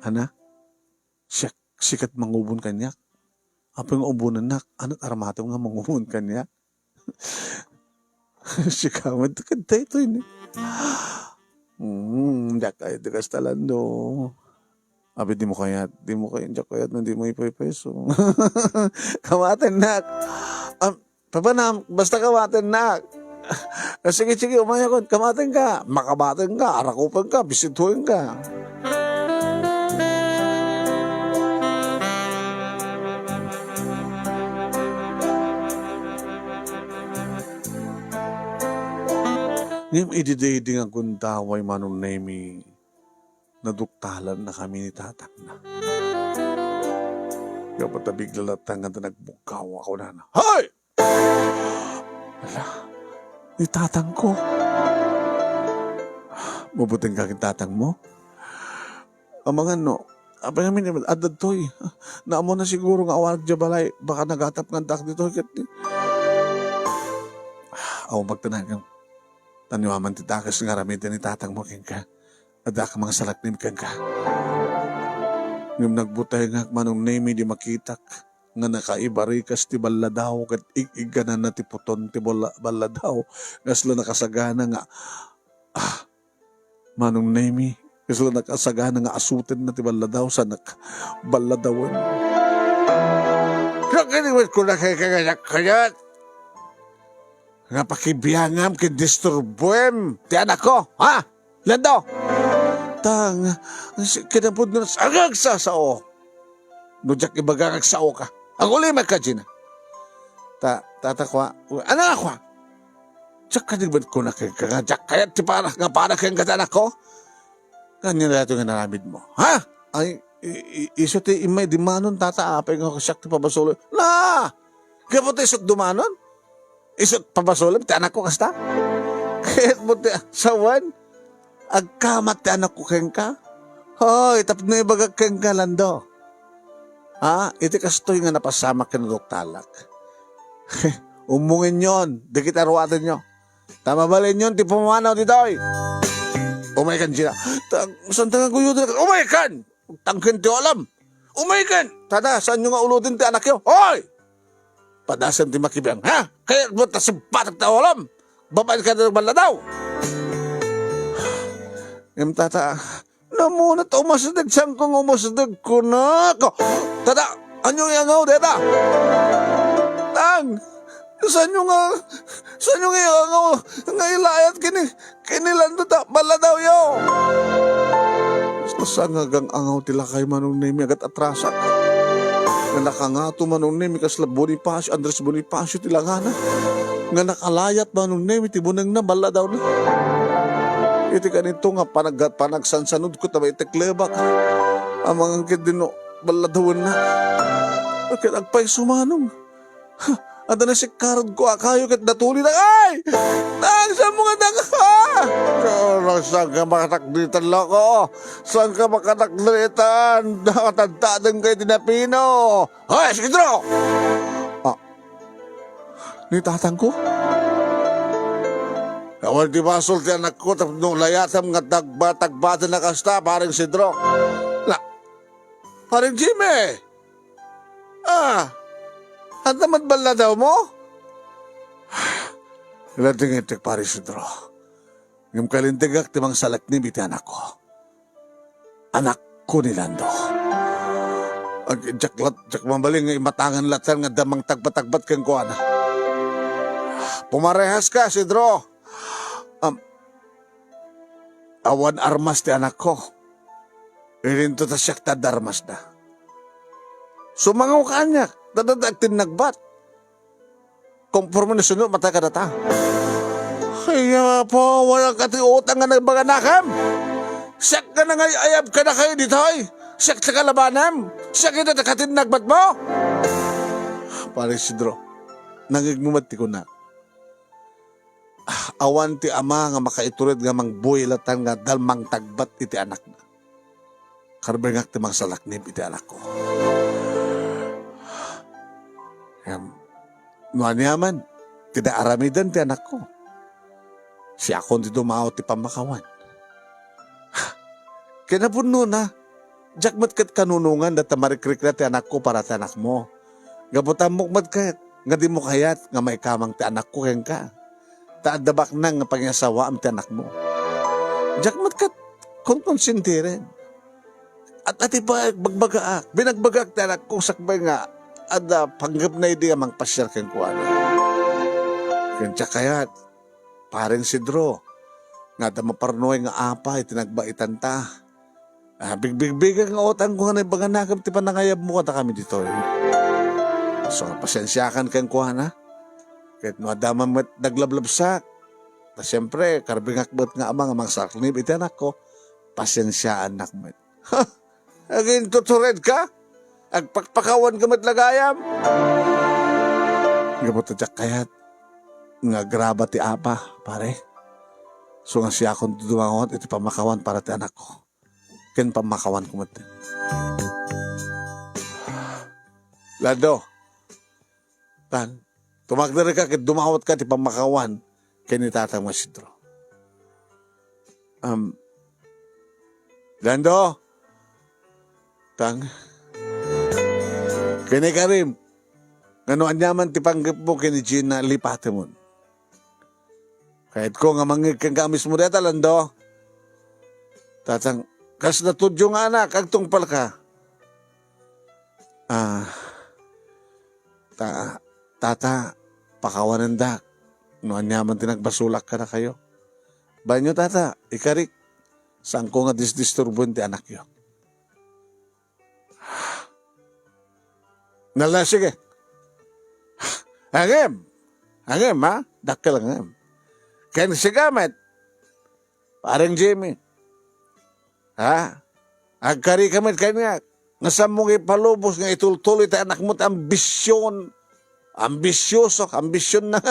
Ana? Sikat mangubon kanya. Apa yung ubunan na, anong aramato nga mangubon kanya? Sikamad, kanta ito yun. Diyak kayo, di kastalando. Abi, di mo kaya, diyak kaya, hindi mo ipay-peso. Kamatin, nak. Papanam, basta kamatin, nak. Sige, umaya ko, kamatin ka. Makabatin ka, arakupan ka, bisituin ka. Ngayong idididing ang kundaway manong nemi, naduktalan na kami ni tatang na. Kapag tabigla latang nga nagbukaw ako na. Hoy! Wala, ni tatang ko. Mabuting kaking tatang mo? Ang mga apa namin naman, adad to'y. Naamo na siguro nga awalag jabalay, baka nagatap ng dak dito. Ako magtanagang. Taniwaman ti takas nga ramitin ni tatang mo king ka. Ada ka mga salaknim kang ka. Ngam nagbutay nga manong nemi di makitak. Nga nakaibarikas ti baladaw kat iganan na ti puton ti baladaw. Nga sila nakasagana nga manong nemi. Nga sila nakasagana nga asutin na ti baladaw sa baladawan. Kaya ko na kaya nga pakibiyangam kidisturbuem ti anak ko, ha? Lando? Tang, kinapod nga sagag sa sao. Nujak ibagagag sao ka. Ako lima ka, Gina. Tatakwa, ano ako? Tsak ka digban ko na kagajak kaya ti para kayang katanak ko? Ganyan na ito nga naramid mo, ha? Ay, iso ti imay di manon tataapay nga kasak ti pabasulo. La! Kaya po tayo isok dumanon? Isot pabasolem ti anak ko kasta. Kahit mo ti sawan, agkamat ti anak ko keng ka. Hoy, tapno ibagag keng ka, Lando. Ha? Iti kastoy nga napasama ken talak. Umungin yon, di kita ruwatan nyo. Tama balin yon, ti pumanaw ti Doy. Umaykan sila. Santangan ko yun. Umaykan! Tangkin ti alam. Umaykan! Tada, saan nyo nga ulutin ti anak yo? Hoy! Padasan ti makibiyang. Ha? Kaya mo ta si batak ti alam. Babae ka na bala daw. Yung tata, namuna ta umasadag siyang kong umasadag ko na. Tata, anyo yung angaw, deta? Tang! Saan yung nga ilayat kinilan ta bala daw yo. Saan nga gang angaw tila kay manong nemi agat atrasak. Nga nakangato manong nemi kasla Bonifacio, Andres Bonifacio tila nga na. Nga nakalayat manong nemi tibunang na bala daw na. Iti kanito nga panagsansanod ko taba iteklebak. Ang mga kidino bala daw na. Bakit agpay sumanong? Ada na si karod ko akayo kat natuli na ay! Tang sa mga daga! Saan ka makatakditan loko? Saan ka makatakditan? Nakatagtadan kayo tinapino! Hoy, sige dro! Ni tatang ko? Kawan di basol ti anak ko tapos nung layatam nga tagbata na kasta parang si Dro. Parang Jimmy! At naman bala daw mo? Ilating-itik pari si Dro. Ngam kalintigak timang salak ni biti anak ko. Anak ko ni Lando. Jak mambaling nga imatangan latan nga damang tagbat-tagbat kang kuana. Pumarehas ka si Dro. Awan armas ti anak ko. Irinto ta siyak tadarmas na. Sumangaw ka niya. Dadadagtin nagbat. Konforme na sunod, mata ka data. Kaya po, walang katiutang nga nagbaganakam. Siyak ka na nga ayab ka na kayo dito ay. Siyak sa kalabanam. Siyak ito nakatin nagbat mo. Pare Sidro, nangigmumati ko na. Awan ti ama nga makaiturid nga mang builatan nga dalmang tagbat iti anak na. Karbengak ti mang salaknib iti anak ko. Nuanyaman, tidak aramidan ti anak ko. Si akon ti dumao ti pamakawan. Kinapuno na, jakmat kat kanunungan data marikrik na ti anak ko para ti anak mo. Gabutan mo mat kat, nga di mo kayat, nga may kamang ti anak ko keng ka. Taadabak na nga pangyasawaan ti anak mo. Jakmat kat, konsintiren. At iba bagbagaak, binagbagaak ti anak ko sakbay nga, ada panggap na hindi amang pasyal kang kuwana. Kaya kayat, parang si Dro, nga da maparnoy nga apa, itinagbaitan ta. Bigbigbigan nga otang ko nga na ibaga nakam, ti panangayab mo kata kami dito. So, pasensyakan kang kuwana. Kahit no adama met naglablabsak. Ta siyempre, karbingak ba't nga amang saknib, iti anak ko, pasensyaan nakmet. Ha! Aging tutured ka? Agpakpakawan ka matlagayam. Gabot na kayat. Nga graba ti apa, pare. So nga siya akong dumangot, iti pamakawan para ti anak ko. Ken pamakawan ko mat. Lado. Tan, tumagdari ka, kit dumawat ka, ti pamakawan. Ken itatang masidro. Lando. Tang. Kini Karim, ngano anyaman ti panggap mo kini Gina lipate mo. Kahit ko nga mangig kang kamis mo deta, Lando. Tatang, kas natudyo nga anak, agtungpal ka. Tata, pakawanan da. No anyaman tinagbasulak ka na kayo. Banyo tata, ikarik. Saan ko nga disturbuin ti anak yo. Nala, sige. Angem, ha? Dakil angem. Ken sigamet. Parang Jimmy. Ha? Agkari kamit kanya. Nasam mong ipalubos nga itultuloy tayo anak mo't ambisyon. Ambisyoso, ambisyon na.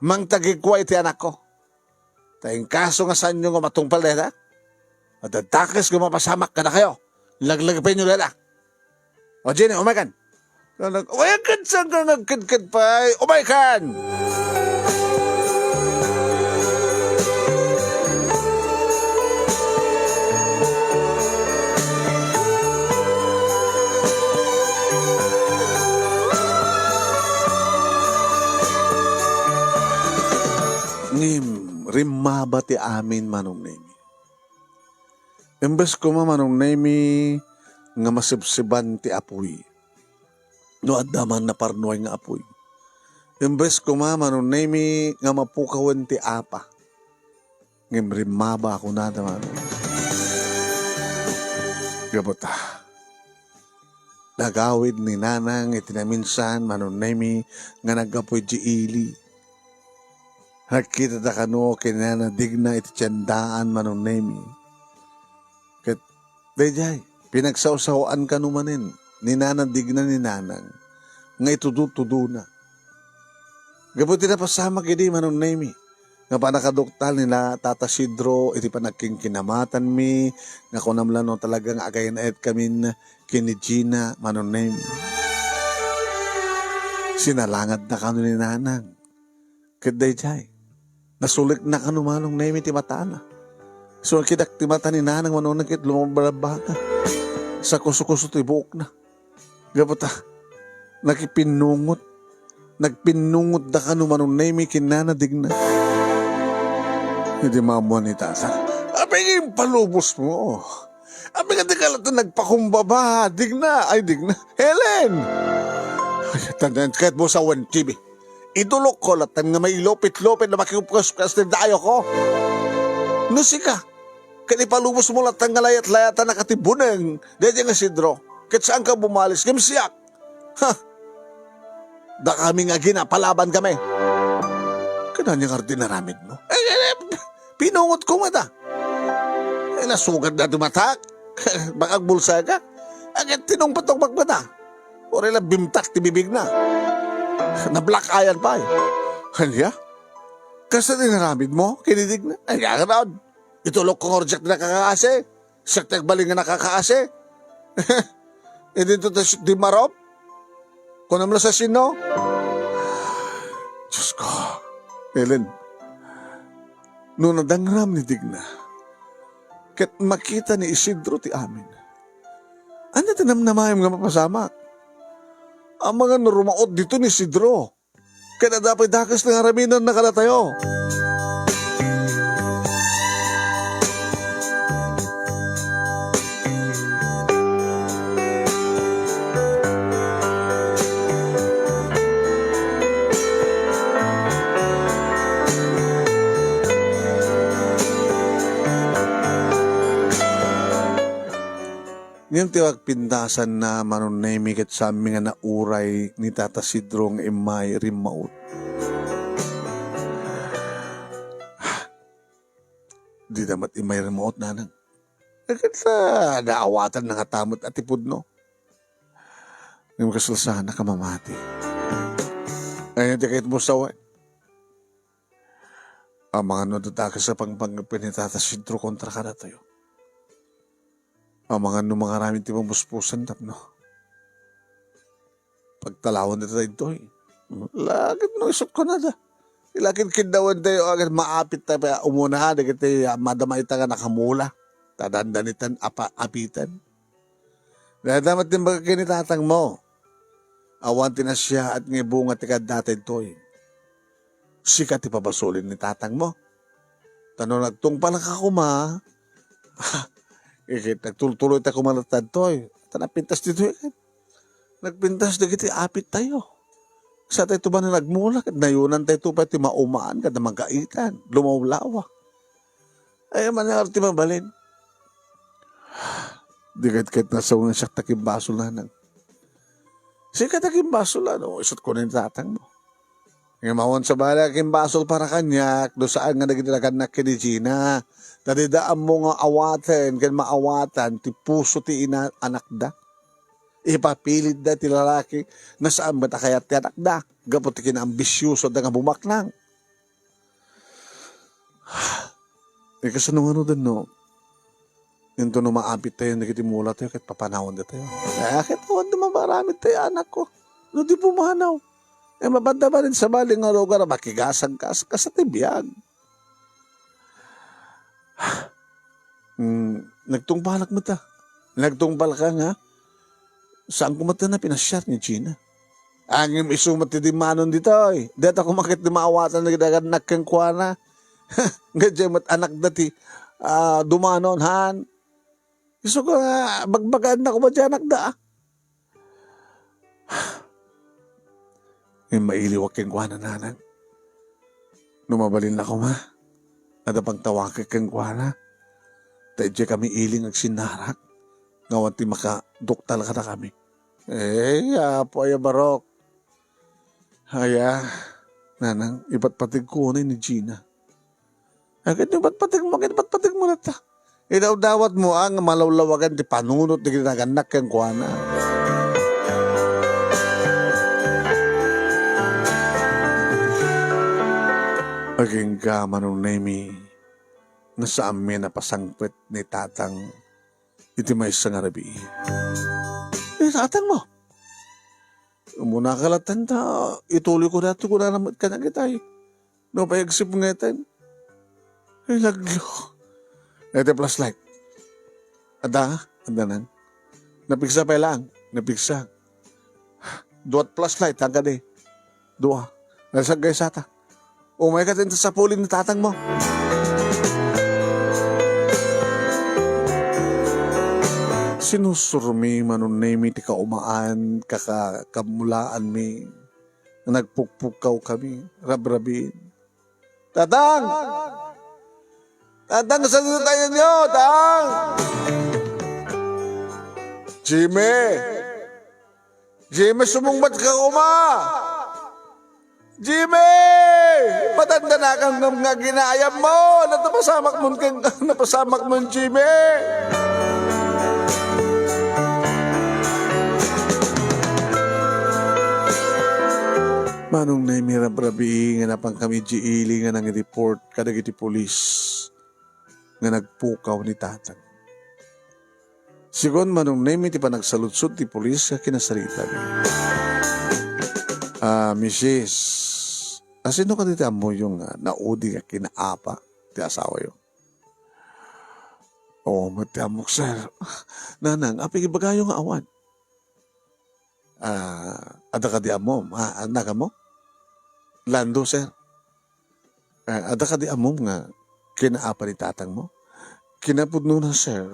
mang tagikwa iti anak ko. Tayong kaso nga saan nyo nga matungpal na at tatakis ko mapasamak ka na kayo. Laglagpin nyo lala. O Jenny, umaykan. Umaykan saan ka nagkidkid pa? Umaykan! Rimaba ti amin manong nemi. Imbes ko manong nemi nga masibsiban ti apoy. No adaman na parnoy nga apoy. Imbes ko manong nemi nga mapukawan ti apa. Ngim rimaba ako na naman. Gabota. Nagawid ni nanang itinaminsan manong nemi nga nagapoy di ili. Nakita ta kano kinanadigna iti tiyandaan manong nemi. Kat, dayjay, pinagsawsawaan ka numanin, ninanadigna ni nanang, nga itudutudo na. Gabuti na pasama kini manong nemi, nga panakadoktal nila Tata Sidro, iti panagkingkinamatan mi, nga kunamlan no talagang agayan ayat kami na kini Gina manong nemi. Sinalangad na kano ni nanang. Kat dayjay, nasulik na kanumanong nemi ti matana. So kidak ti mata ni nanang manong nagkit lumabalabaga. Sa kuso-kuso ti buok na. Gapata, nakipinungot. Nagpinungot da kanumanong nemi kinanadig na. Hindi mamuan ni tata. Abi yung palubos mo. Abi nga di ka lang nagpakumbaba. Digna. Ay, digna. Helen! Ay, tandaan kahit mo sa 1TV. Idulok ko lahat nga may lopit-lopit na makikupkas na dayo ko. Nusi ka. Kanipalubos mo lahat nga layat-layatan na katibunang. Dede nga Sidro. Kahit saan ka bumalis. Kimsiyak. Ha? Da kami nga gina. Palaban kami. Kananya nga rin naramid mo. Pinungot ko mata. Nasugad na tumatak. Bakag bulsa ka. Agad tinong patong magmata. O rin lang bimtak tibibig na. Na black iron pa eh. Kanya? Kasi dinaramid mo, kinidig na. Ay, nga raon. Itulok kong orjak na nakakaase. Saktak baling na nakakaase. E dito di marop. Kung naman sa sino. Diyos ko. Helen, noong nadangram ni Digna, kat makita ni Isidro ti amin, ano tinamnamayam nga mapasamak? Ang mga narumaot dito ni Isidro. Kaya dapat dakas ng haraminan na kalatayo. Ngayon tiwag pindasan na manunay kat sa aming nga nauray ni Tata Sidro ng imay rimaut. Di damat imay rimaut nanang. Agad sa naawatan ng atamot at ipod no. Ngayon kasalsahan na kamamati. Ngayon di kahit mo sawa. Ang mga nodotaka sa pangpangapin ni Tata Sidro kontra ka na tayo. Ang mga ramin timang buspusan tap, no? Pagtalawan na tayo ito, eh. Lagit no, isot ko na da. Ilakit kindawan tayo, agad maapit tayo, umunahan, agad tayo, madamay tayo nakamula. Tadandanitan, apitan. Dahil dapat din baga kinitatang mo. Awanti na siya at ngibunga tika dati ito, eh. Sikat ipabasulin ni tatang mo. Tanong nagtung palang kakuma, nagtuloy tayo kumalatad to eh. Tanapintas dito eh. Nagpintas na kita apit tayo. Sa tayo ba na nagmula? Nayunan tayo pa iti maumaan kada magkaitan. Lumawlawa. Ay manang arti mabalin. Di kahit nasa unang siya takim basol na nang. Siya takim basol na. No? Isot ko na yung tatang mo. Ngayon mawon sa bala kim basol para kanyak. Do saan nga nagitilagan na kini Gina. Nadidaan mo nga awatan, kan maawatan, ti puso ti ina anak da. Ipapilit da ti lalaki, nasaan ba ta kaya ti anak da? Gapot ti kinaambisyoso da nga bumaklang. kasanong ano din, no? Yung to maapit tayo, hindi kitimula tayo, kahit papanahon na tayo. Kahit awan naman marami tayo, anak ko. No, di pumanaw. Mabanda ba rin sa baling nga lugar, makigasag ka sa tibiyag. Nagtungbalak mo ta. Nagtungbalak ka nga. Saan ko mata na pinasyat ni Gina? Ang yung isumat di manon dito eh. Dito ako makit di maawatan na gidaganak kang kuwana. Gadya mat anak dati dumanon han. Gusto ko nga bagbagaan na ko ba dyan anak da? Yung mailiwag kang kuwana nanan. Numabalin na ko ma. Nadapang tawag kang kuwana. Tadya kami iling ag sinarak. Ngawan ti makaduktal ka na kami. Apo ay barok. Haya, nanang, ipatpatig ko na ni Gina. Agad yung ipatpatig mo na ta. Idaw-dawat mo ang malawlawagan di panunot di ginaganak kang kuwana. Aging ka manong nemi na sa amin na pasangpit ni tatang iti may isang arabi. Tatang mo. Muna kalatan ta, ituloy ko natin kung nanamat ka na kitay. No, payagsip nga ito. Ay, laglo. Ito plus light. Ada nan. Napiksa pa lang. Napiksa. Duat plus light, hanggang eh. Dua. Nasagay sata. Umay ka din sa pulin ni tatang mo. Sinusurmi manunay ti kaumaan, kakamulaan mi, nagpukpukaw kami, rabrabin. Tatang! Tatang, saan na tayo niyo? Tatang! Jimmy! Jimmy, sumungbat ka uma! Jimmy! Patanda na kang nga ginayam mo! Napasamak mo, Jimmy! Manong na mirabrabi nga napang kami giili nga nang report kadag iti polis nga nagpukaw ni tatang. Sigon manong na iti panagsaludsod ti polis nga kinasarita ni. Mrs. Asino ka dito mo yung naudi nga kinaapa ti asawa yun? Mati amok sir. Nanang, apig ibagayo nga awan. Ada ka di amom, anak mo? Lando, sir. Ada ka di amom nga kinaapa ni tatang mo? Kinapudno na, sir.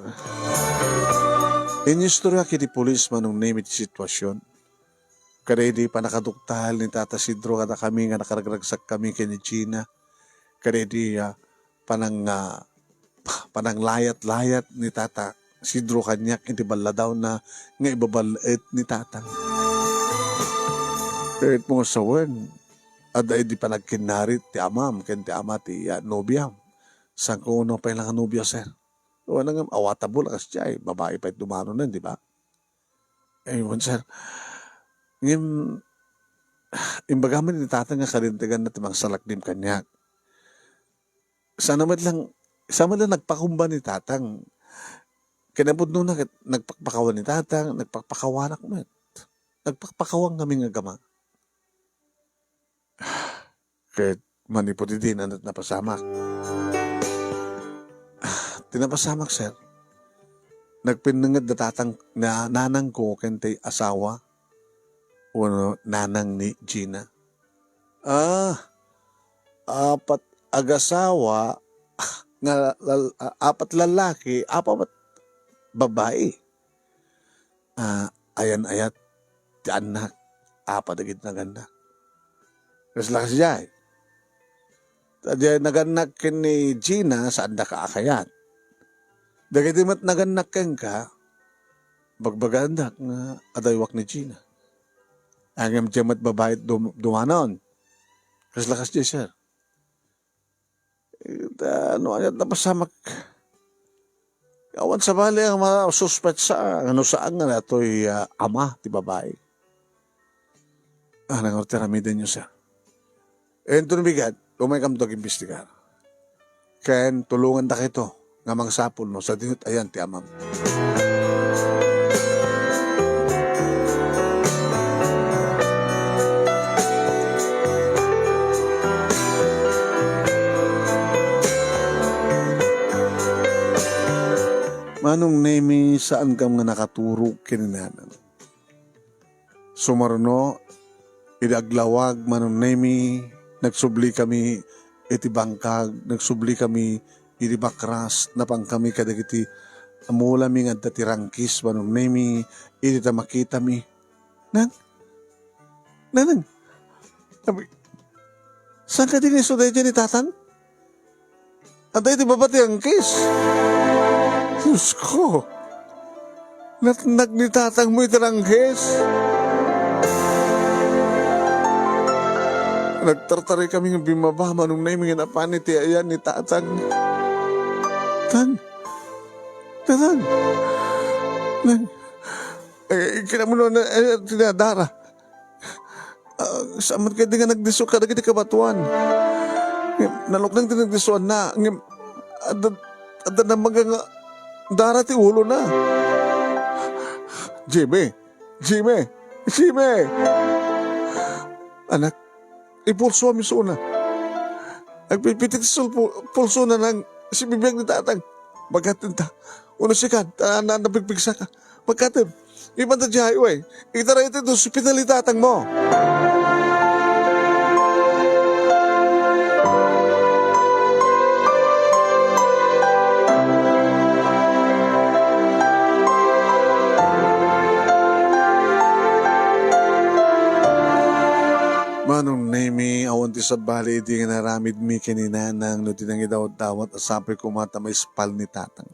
Inistorya kiti polis manong name iti sitwasyon. Kada di pa nakaduktal ni Tata Sidro kada kami nga nakaragragsak kami kay ni Gina. Kada di panang layat-layat ni Tata Sidro kanyak iti bala daw na nga ibabalit ni tatang. Kahit mga sawan, ada di pa nagkinarit ti amam, ken ti ama ti nobyam. San ko uno pa ilang nobya, sir? Wala nga, awatabol akas siya, babae pa dumano na, di ba? Ayun, sir. Ngayon, imbagaman ni tatang nga karintigan na timang salakdim kanyak. Sana lang nagpakumba ni tatang. Kinabod nung nagpakpakawan ni tatang, nagpakpakawanak mo. Nagpakpakawang kami nga gama. Kahit manipoti din at napasamak. Tinapasamak, sir. Nagpinangad na tatang na nanang ko kentay asawa o nanang ni Gina. Apat agasawa nga apat lalaki, apat babae. Ayan-ayat ti anak, apat agit na ganda. Kasi lakas siya eh. Tadya naganak ni Gina saan da kaakayat. Dagiti mat naganak ka, bagbagandak nga adaywak ni Gina. Angam diyamat babayit dumanon. Kasi lakas siya, sir. Ayat na pasamak. Awan sa bali ang masuspect sa saan nga na ito'y ama ti babae. Nangorteramidan niyo, sir. Ito nabigad, umay kam to imbestigar. Ken tulungan da kito nga mangsapol no sa dinut ayan ti amam. Manong nemi saan kam nga nakaturog kininanan. Sumarno, idaglawag manong nemi, nagsubli kami iti bangkag, nagsubli kami iti bakras, napang kami kadagiti amula mi nga dati rangkis manong nemi, iti tamakita mi. Nanang, saan ka din isuday dyan ni tatang? Antay iti babati rangkis. Diyos ko, natnag ni tatang mo itarangges. Nagtartari kami ng bimaba, manong na yung napanit ayan ni tatang. Tatang. Kinamuno na tinadara. Saan ka di nga nagdiso ka na kiti kabatuan. Nalok nang tinagdisuan na. Ada na mga dara ti ulo na. Jimmy! Anak, ipulso mi suna. Nagpipitit sa pulso na ng si bibiyang ni tatang. Magkatin ta. Uno sikan, napigpigsa ka. Magkatin, ibang ta di highway. Itara ito doon sa hospital ni tatang mo. Manong nemi awan ti sabali iti nga naramid mi kininanang no tinangi dawat-dawat asapay kumata may spal ni tatang.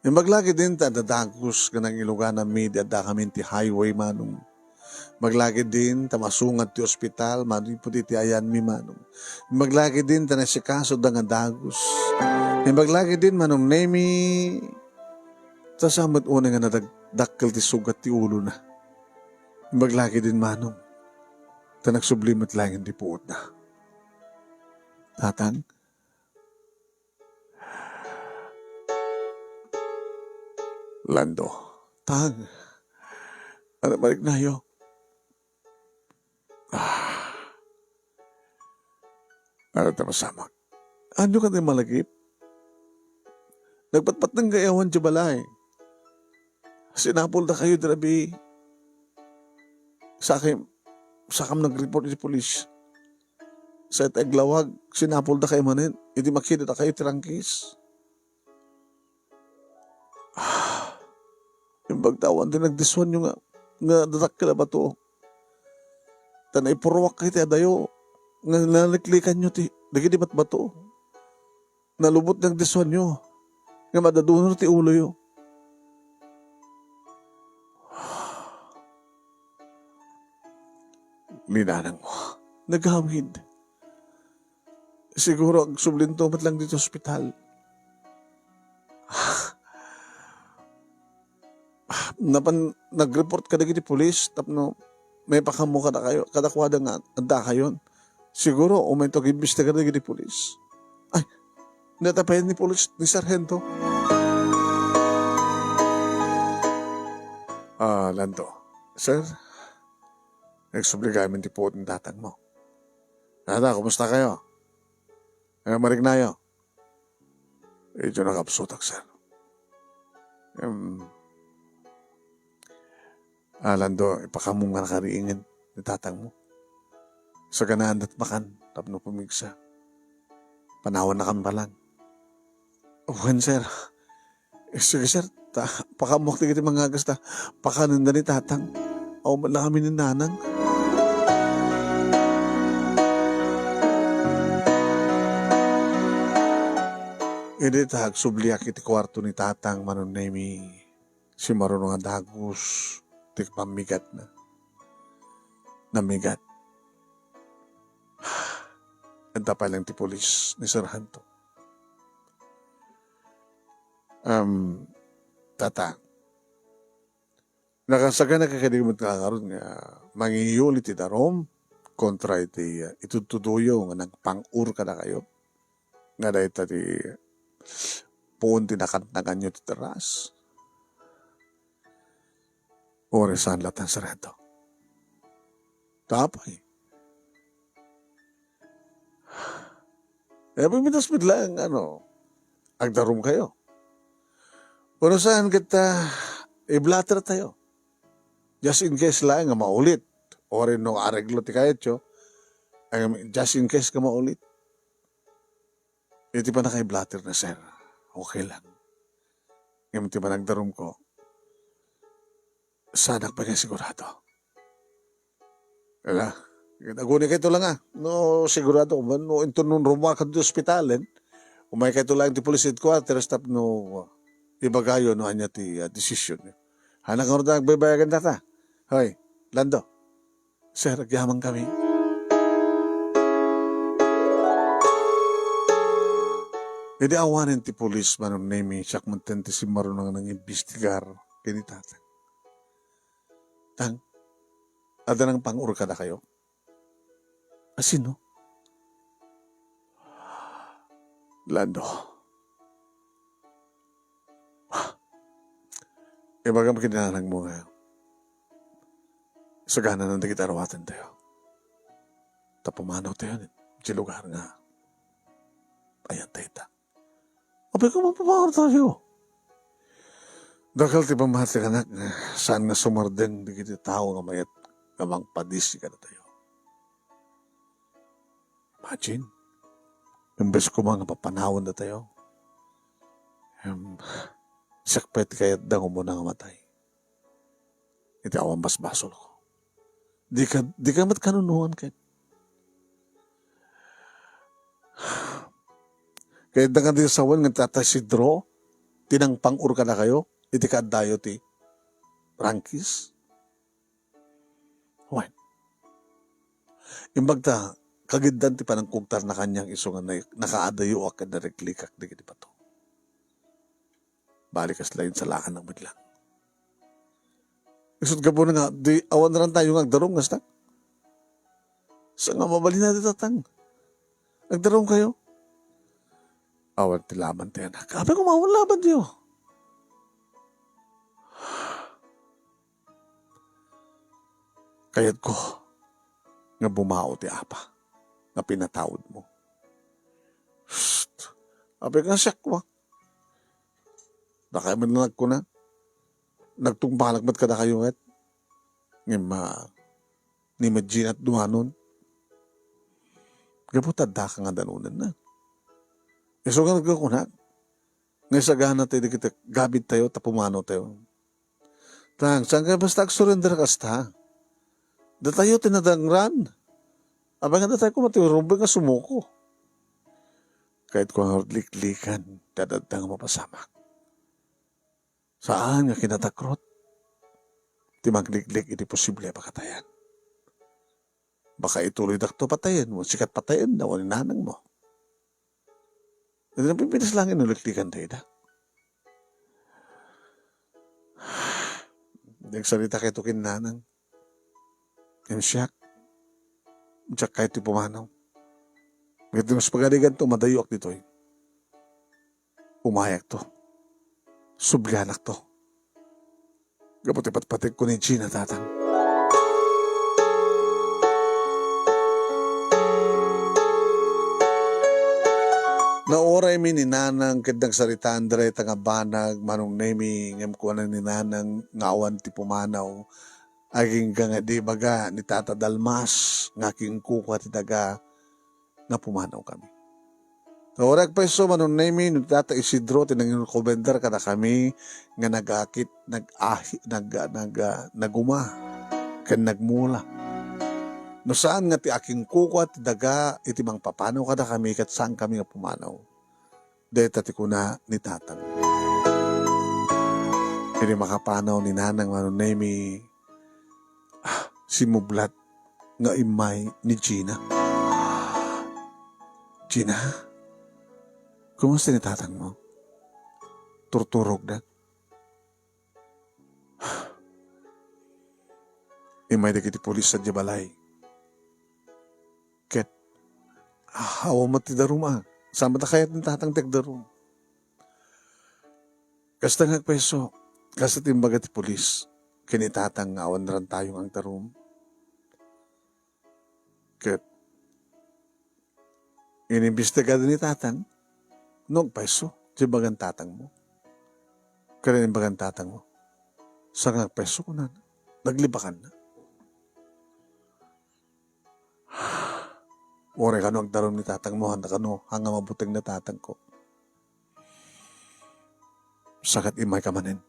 Yung maglagi din ta dadagos ka ng ilugan na media da kami ti highway manong. Maglagi din ta masungat ti ospital manong puti ti ayan mi manong. Maglagi din ta nasikaso da nga dagos. Yung maglagi din manong nemi tasamot una nga nadagdakkel ti sugat ti ulo na. Yung maglagi din manong. Ta nagsublimat lang hindi puot na. Tatang? Lando. Tang. Ano balik na yo? Ano ta masamak? Ano ka tayo malagip? Nagpatpat ng gayawan di balay. Sinapol na kayo drabi. Sa akin, sakam nag-report sa polis. Sa taglawag, sinapol na kayo manin. Hindi makita na kayo tirangkis. Yung bagtawan din nagdiswan nyo nga datakil ba to. Tanay purwak kayo ti adayo. Nga naliklikan nyo ti. Dagi di ba't ba to? Nalubot ng diswan nyo. Nga madadunor ti ulo yo. Linanang mo. Naghamid. Siguro ang sublintomat lang dito sa ospital. Nag-report ka na gini polis, tapno may pakamo ka na kayo, kadakwada nga, anda kayon. Siguro, umento gimbista ka na gini polis. Ay, natapayan ni polis, ni Sargento. Lando, sir, nagsubli kami ti po ng tatang mo. Nada, kumusta kayo? Ano marignayo? Ito nakapsutak, sir. Lando, ipakamong nga nakariingin ni tatang mo. Sa ganahan at makan, tapno pumigsa. Panawan na kami palang. When, sir? Sige, sir. Pakamok tigiti mga agasta. Pakanan na ni tatang. O na kami ni nanang. Hindi tahag subliak iti kwarto ni tatang manon nemi. Si marunong nga dagos. Tik pamigat na. Namigat. Anta pa lang ti polis ni Sargento. Tata. Nakasaga na kakalimot ka karon nga mangiyuli ti darom kontra iti itutuduyo nga nagpang-ur ka na kayo. nga dahi tadi puun tinakantangan nyo ti teras. Oresan latan sa reto. Tapay. Pimitas biglang, agdarum kayo. Kung saan kita, i-blatter tayo. Just in case lang nga maulit. O rin no areglo ti kayetyo, just in case ka maulit. Iti pa na kay blatter na, sir. Okay lang. Ngayon ti pa nagdarum ko, sana pa kayo sigurado. Kaya, naguni kayo lang no sigurado, no ito nung rumwa ka di ospitalen, umay kayo lang ti police headquarters, tap no, ibagayo no anya ti decision. Hanak nga rin nagbabayagan data. Hoy, Lando, sir, agyaman kami. Hindi awanin ti police manong name siyak mantente si marunong nang imbestigar kinitatan. Tang, ada nang pang-ur kada kayo? Asino? Lando. Ibaga makinanang mo ngayon. Sagana nang kita arawatan tayo. Tapumanaw tayo sa lugar nga. Ayan tayo ta. Abay ko mapapakar tayo. Dakal ti pamahati ka na, saan nga sumarden, di kita tao nga mayat, kamang padis ka na tayo. Imagine, imbes ko mga papanahon na tayo, sakpet kaya't dango mo na nga matay. Iti awang basbasol ko. Di ka mat kanunuan kahit. Kahit na ka din sawan ng tatasidro, tinang pang-ur ka na kayo, iti ka dayo ti Frankis. Why? Imbagta, kagiddan ti panang kugtar na kanyang iso nga nakaadayo akad na reklikak di kiti pato. Balikas lain sa lakan ng biglang. Isot ka po na nga, di awan na rin tayo ngagdarong nga sa nga mabali na dito tang. Nagdarong kayo. Awan ti laban tayo na. Kabe ko mawan laban tayo. Kayat ko nga bumao ti apa nga pinatawad mo. Shhh. Abe ka siyakwa. Nakay man ko na. Nagtungbalagmat ka na kayo ngat. Ni Majin at dumanon. Gaputad da ka nga danunan na. So nga nagkakunat. Ngayon sa gana tayo, kita gabit tayo, tapumano tayo. Tang, saan ka basta surrender ka sta? Da tayo tinadangran. Abang nga tayo kumatirumbay nga sumuko. Kahit ko ang liklikan, dadadang mapasamak. Saan nga kinatakrot? Di magliklik, hindi posible pakatayan. Baka ituloy dakto patayin mo, sikat patayin na, o ninanang mo. Hindi na pipinas lang inuliklikan tayo na. Nagsalita kayo ito kinanang. Yung siyak. Diyak kahit ito pumanaw. Ngayon mas pagaligan ito, madayok dito eh. Umayak to. Subganak to. Kapag ipat-patik ko ni Gina tatang. Naoray mi ni nanang kadang sarita Andre tanga banag manong nemi ngem ko na ni nanang ngawan ti pumanaw aging nga di baga ni Tata Dalmas ngaking kuka ti daga nga pumanaw kami. Naorag pa iso manong nemi ni Tata Isidro tinangin kobender kada kami nga nagakit naguma ken nagmula. No saan nga ti aking kuko at daga iti mang papanaw kada kami kat saan kami nga pumanaw. Deta ti kuna ni tatang. Hindi makapanaw ni nanang manunemi si Mublat nga imay ni Gina. Gina, kumusta ni tatang mo? Turturog na? Imay da kiti polis sa Jabalay. Ket, hawa mo ti daruma. Sama ta kayat ni tatang tegdaro. Kasta nga peso, kasta timbaga ti pulis, kinitatang nga awan ran tayong ang tarum. Kat, inimbestigado ni tatang, no peso, di bagan tatang mo. Kaya bagan tatang mo. Sa nga peso ko na, naglibakan na. Ore ka no ang tarum ni tatang mo, handa ka no, hanga mabuting na tatang ko. Sakat imay ka manin.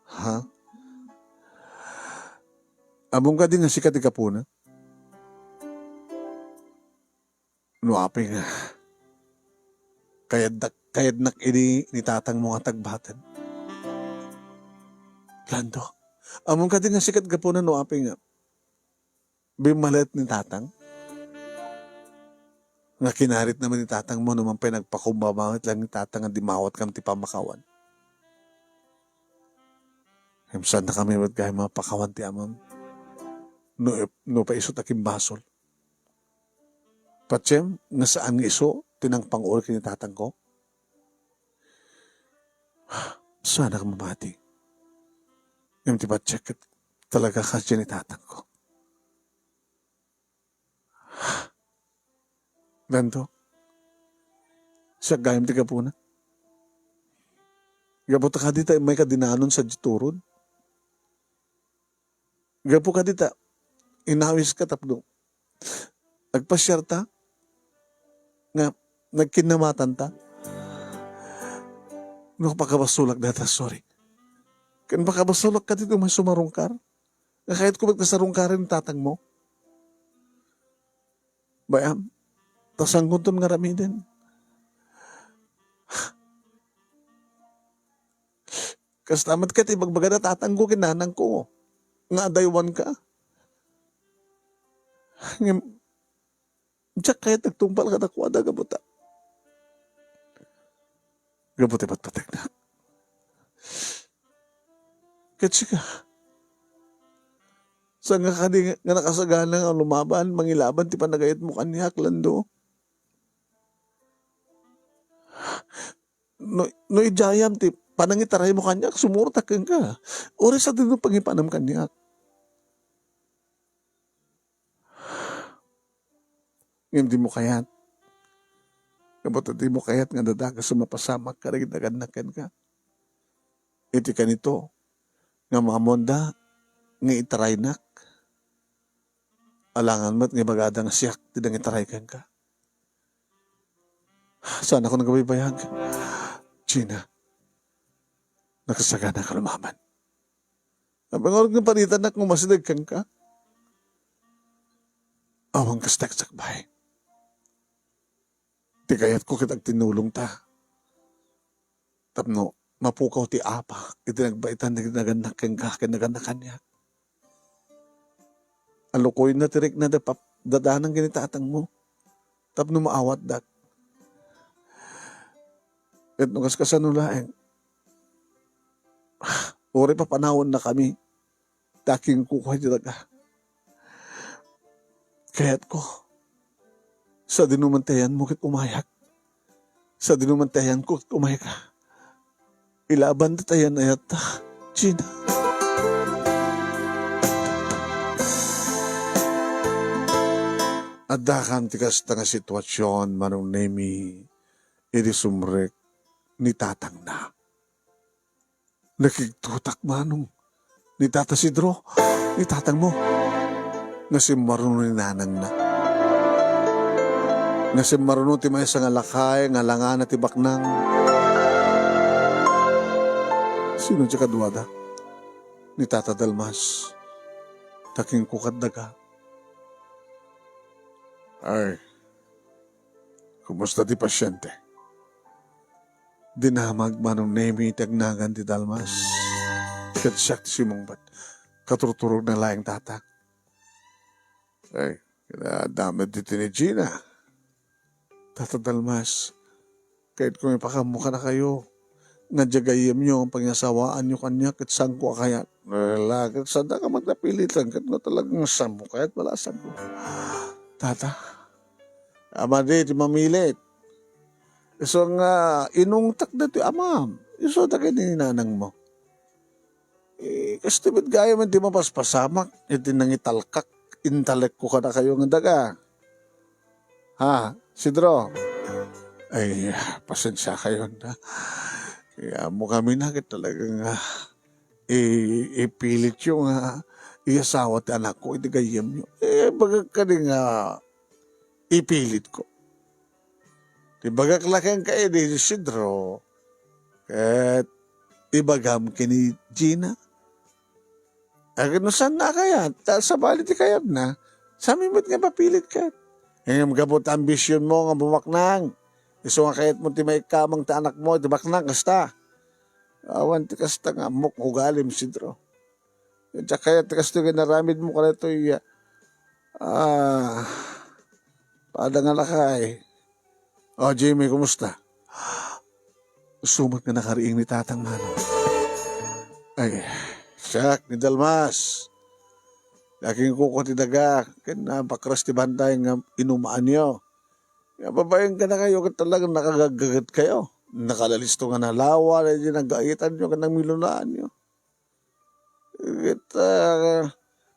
Ha? Among ka din nga sikat ikapuna. Nuapi nga. Kayad nak ini ni tatang mo nga tagbatan. Lando. Among ka din nga sikat ikapuna nuapi nga. Bimalit ni tatang. Nga kinarit naman ni tatang mo naman pinagpakumbabawit lang ni tatang nga dimawat kam ti pamakawan. Himsan na kami mat kaya mga pakawan ti amam. No pa iso takim basol. Patsem, nga saan nga iso, tinang pang-ul kini tatang ko. Sana ka mamati. Yung ti patsek talaga kasi ni tatang ko. Ganto. Siya gayam ti kapuna. Gapo ta kadita may kadinanon sa jiturod. Gapo kadita inawis ka tapno. Nagpasyar ta nga nagkinamatan ta. No pakabasulak data, sorry. Kan pakabasulak ka dito may sumarungkar. Nga kahit kung magkasarungkarin tatang mo. Bayam. Tasanggunton nga rami din. Kastamat ka, tibagbaga na tatanggo kinanang ko. Nga adaywan ka. Diyak kahit nagtumpal ka na kuwada gabuta. Gabuti ba't patek na? Kasi ka. Saan nga ka nga nakasagana nga lumaban, mangilaban, ti panagayat mo kanyak, lando. No ijayam ti panangitaray mo kanyak, sumurtakin ka. Ori sa din pangipanam kanyak. Hindi mo kayat. Kapag hindi mo kayat nga dadaga sa mapasamak ka, nagdaganakan ka. Iti ka nito, nga mga monda, nga itaray nak. Alangan mo't nga bagadang siyak, tidang itaray ka. Sana ko nagabaybayag. Gina, nakasagana ka lumaban. Napangorog ng panitan na kung masidag kang ka. Awang kastak-sakbay. Ti kayat ko kitag tinulong ta. Tapno, mapukaw ti apa. Iti nagbaitan na naganak kang ka, kinaganakan niya. Alukoy na tirik na dadanang ginitatang mo. Tapno maawat dak. At nung kasanulaeng, ori pa panahon na kami, daking kukuha talaga. Kaya't ko, sa dinumantayan mo kit umayak, sa dinumantayan ko kit umayak ka, ilaban na tayo na yata, Gina. At dakan tikas ta nga sitwasyon, manong nemi, irisumrek, ni tatang na. Nakigtutak manong ni tata Sidro, ni tatang mo. Nga si marunong ni nanang na. Nga si marunong ti may sa nga lakay, nga langan at ibaknang. Sino siya kadwada? Ni tata Dalmas. Taking kukat daga. Ay, kumusta ti pasyente? Dinamag manong nemi tagnagan ti Dalmas. Katsak ti simong bat. Katurturog na laing tatak. Ay, kinadamad dito ni Gina. Tata Dalmas, kahit kung ipakamuka na kayo, nadyagayam nyo ang pangyasawaan nyo kanya, kat saan ko kaya? Kat saan ka magnapilit lang, kat na talagang saan mo, kahit wala saan ko. Tata, Ama di, ti mamilit. So nga, inungtak na ti amam. Iso da kayo ninanang mo. Kasi ba't gaya man di mapaspasamak, iti nangitalkak, intalek ko ka na kayo ng daga. Ha, Sidro? Ay, pasensya kayo na. Kaya mo kami na talagang ipilit yung iasawa at anak ko, iti gayam nyo. Baga ka rin ipilit ko. Di bagak lakang ka di Sidro. At ibagam kini Gina. Agad no saan na kaya? Sa balit kayat na. Sa amin ba't nga papilit ka? Ngayon gabot ambisyon mo nga bumaknang. Iso nga kayat mo ti may kamang ta anak mo, ti baknang kasta. Awan ti kasta nga muk ugalim Sidro. Diya kaya ti kasta nga naramid mo ka na ito pada nga lakay. O Jimmy, kumusta? Sumat nga nakariing ni Tatang Mano. Ay, siyak ni Dalmas. Laking kuko ti daga. Kaya napakras ti bantay nga inumaan nyo. Kaya babaeng ka na kayo, talagang nakagagagat kayo. Nakalalisto nga na lawa, nagaitan nyo ka ng milunaan nyo.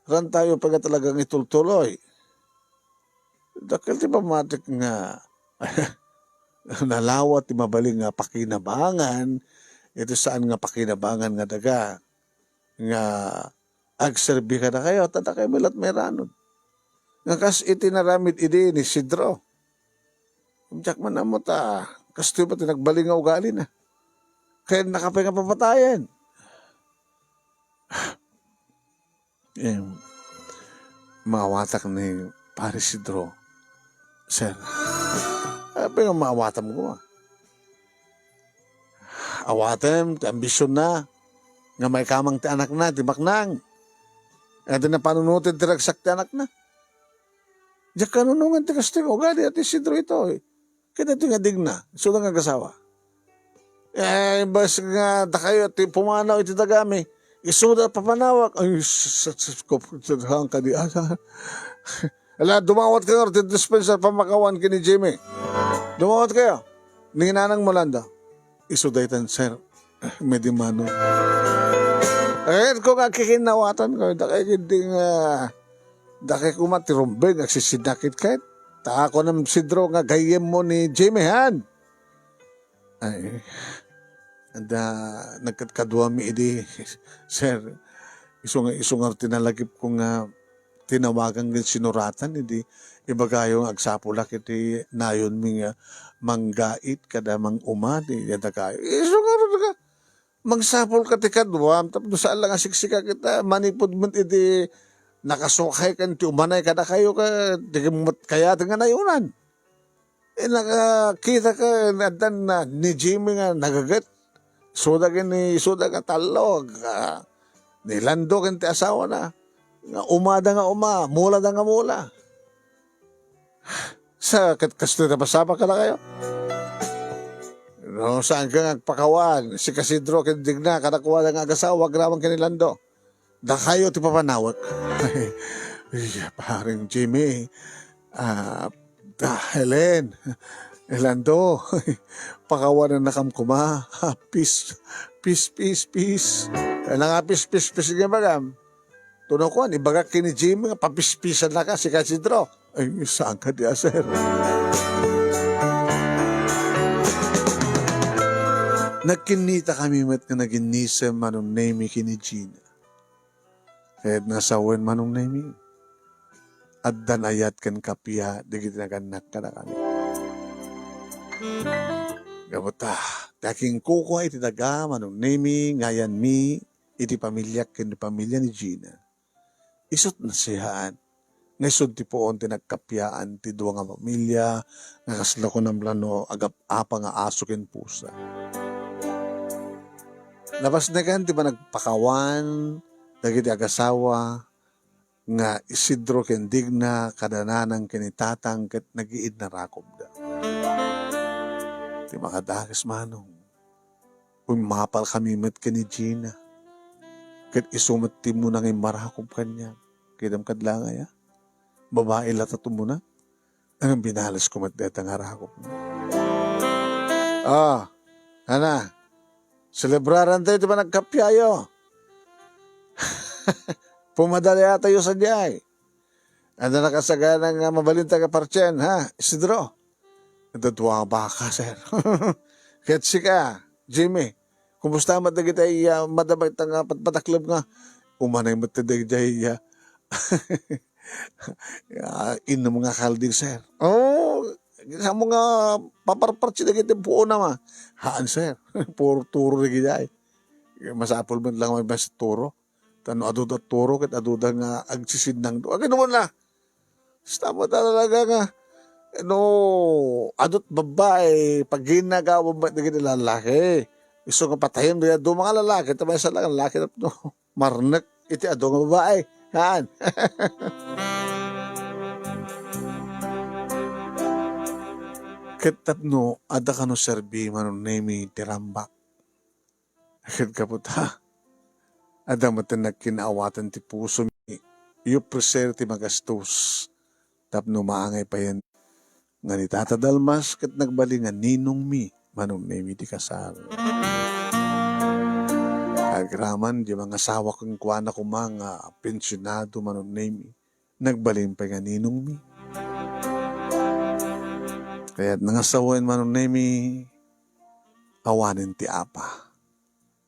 Ran tayo pag talagang itultuloy. Dakil ti pamatik nga nalawat ti mabaling nga pakinabangan, ito saan nga pakinabangan nga daga, nga agserbi ka na kayo, tata kayo milat meranon. Nga kas itinaramid idi ni Sidro. Diyak man na mo ta, kas ito pati nagbaling nga ugali na. Kaya nakapay nga papatayan. Mawatak ni Pare Sidro. Sir, apa yung maawatam ko? Awatam, ambisyon na. Nga may kamang ti anak na, ti baknang. At na panunutin ti ragsak ti anak na. Diyak kanunungan ti kasting ugali at Sidro ito. Kita ito nga digna. Sulang nga kasawa. Bas nga da kayo ti pumanaw iti dagami. Isuda papanawak. Ay, sadhang ka di asa. Ala, dumawat kayo, dispenser pamakawan kini Jimmy. Dumawat kayo. Ninanang Molanda. Isudaitan, sir. Medimano. Kung kikinawatan ko, daki kumati rumbeng, agsisidakit kahit. Tako ng Sidro nga gayem mo ni Jimmy Han. Ay, nagkadwa mi idi, sir. Isungar tinalagip ko nga tinawagan ng sinuratan, hindi ibagayong agsapulak iti nayon mi nga manggait kada mang umati yada kayo. Isungar ka magsapul ka ti kadwam tapos saan lang siksika kita manipod mo iti nakasukay kan ti umanay kada kayo ka digimot kaya nga nayunan. Nakakita ka na ni Jimmy nga nagagat. Suda ka talog. Nilando kan ti asawa na. Nga umada nga mula da nga mula. Sa kasto na pasapa ka na kayo? No, saan ka nagpakawan? Si Kasidro kindigna, kanakuha na nga agasawa, gramang kinilando. Da kayo ti papanawak. Paring Jimmy, Helen, Elando, pakawan na nakamkuma. Peace. Kaya nga peace nga bagam. Tuno ko, ibaga kini Jimmy, papispisan na ka si Kasidro. Ay, saan ka diya, sir? Nagkinita kami mat nga naginisa manong name kini Gina. Kahit nasawan manong name. At danayat kan kapya, digit na kanak ka na kami. Gabuta, taking kukuha iti daga manong name, ngayan mi, iti pamilya ni Gina. Isot na siyaan. Ngayon ti poon ti nagkapyaan ti duwa nga pamilya, nga kasla ko ng plano, agap apa nga asukin pusa. Labas na kan, ti ba nagpakawan, dagiti agasawa, nga Isidro kendigna, kadananang kinitatang, ket nagiid na rakob da. Ti makadakis manong, umapal kami met kani Gina, ket isumat ti mo nang imarakob kanya, kidam kadlangay babae lata mo na. Anong binalas ko matdeta nga rakop mo? Ah, ana, celebraran tayo, di ba nagkapyayo? Pumadali tayo sa diyay. Ano nakasagana nga mabalinta ka parchen, ha? Isidro. Natatuwa ba ka, sir? Ketsi ka, Jimmy. Kumusta matagit ay madabay nga patpataklab nga? Umanay matadag jay ino mga kalding, sir. Oh, sa mga paparparchi na kita po na ma. Haan, sir. Puro turo na gijay. Masapol man lang may mas turo. Tano aduda turo kat aduda nga agsisid ng do. Agad naman na. Stama talaga nga. No, adot babae, pag ginagawa ba na lalaki, iso nga patayin doon do mga lalaki, tamay sa lang lalaki na no, marnak, iti ado nga babae. Haan. Ketap no, ada ka no serbi manon nemi tirambak. Akit ka puta. Ada mo kinawatan ti puso mi. Iyo preser ti magastos. Tapno maangay pa yan. Nga ni Tata Dalmas kat nagbalingan ninong mi. Manong nemi ti kasal. Agraman di mga asawa kong kuwana ko mga pensyonado manong nemi. Nagbalin pa nga ninong mi. Kaya't nangasawain manong nemi. Awanin ti apa.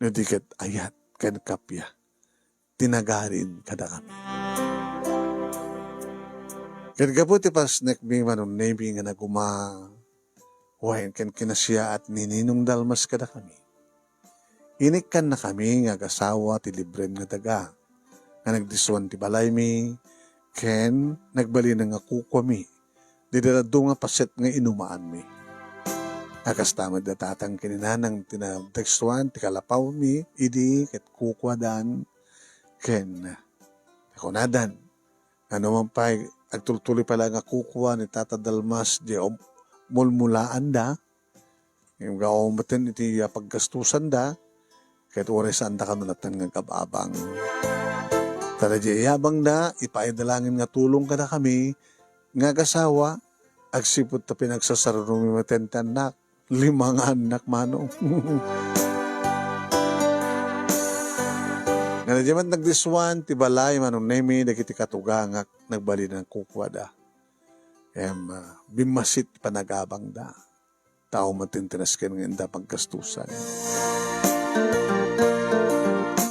Nadikat ayat kan kapya. Tinagarin kada kami. Kagabuti pas nekmi manon nemi nga naguma wain kan kinasya at nininong dalmas kada kami. Inikkan na kami nga gasawa ti librem nga daga. Nga nagdiswan ti balay mi ken nagbali na nga kukwa mi. Didalado nga paset nga inumaan mi. Akas tamad na tatang kininanang tinagdagsuan ti kalapaw mi idi ket kukwa dan ken nakunadan. Ano man pa agtultuloy pala nga kukuha ni Tata Dalmas di mulmulaan da. Yung gawamatin iti paggastusan da. Kahit oras saan da kanunatan nga kababang. Tala di iyabang da, ipaidalangin nga tulong kada kami, nga kasawa, agsipot ta pinagsasarunong matentan na, 5 anak manong. Nga na diyaman nagdiswan, ti balay manong nemi, nagiti katuga nga nagbali ng kukwa da. Bimasit panagabang da. Tao matintinaskin nga inda pagkastusan.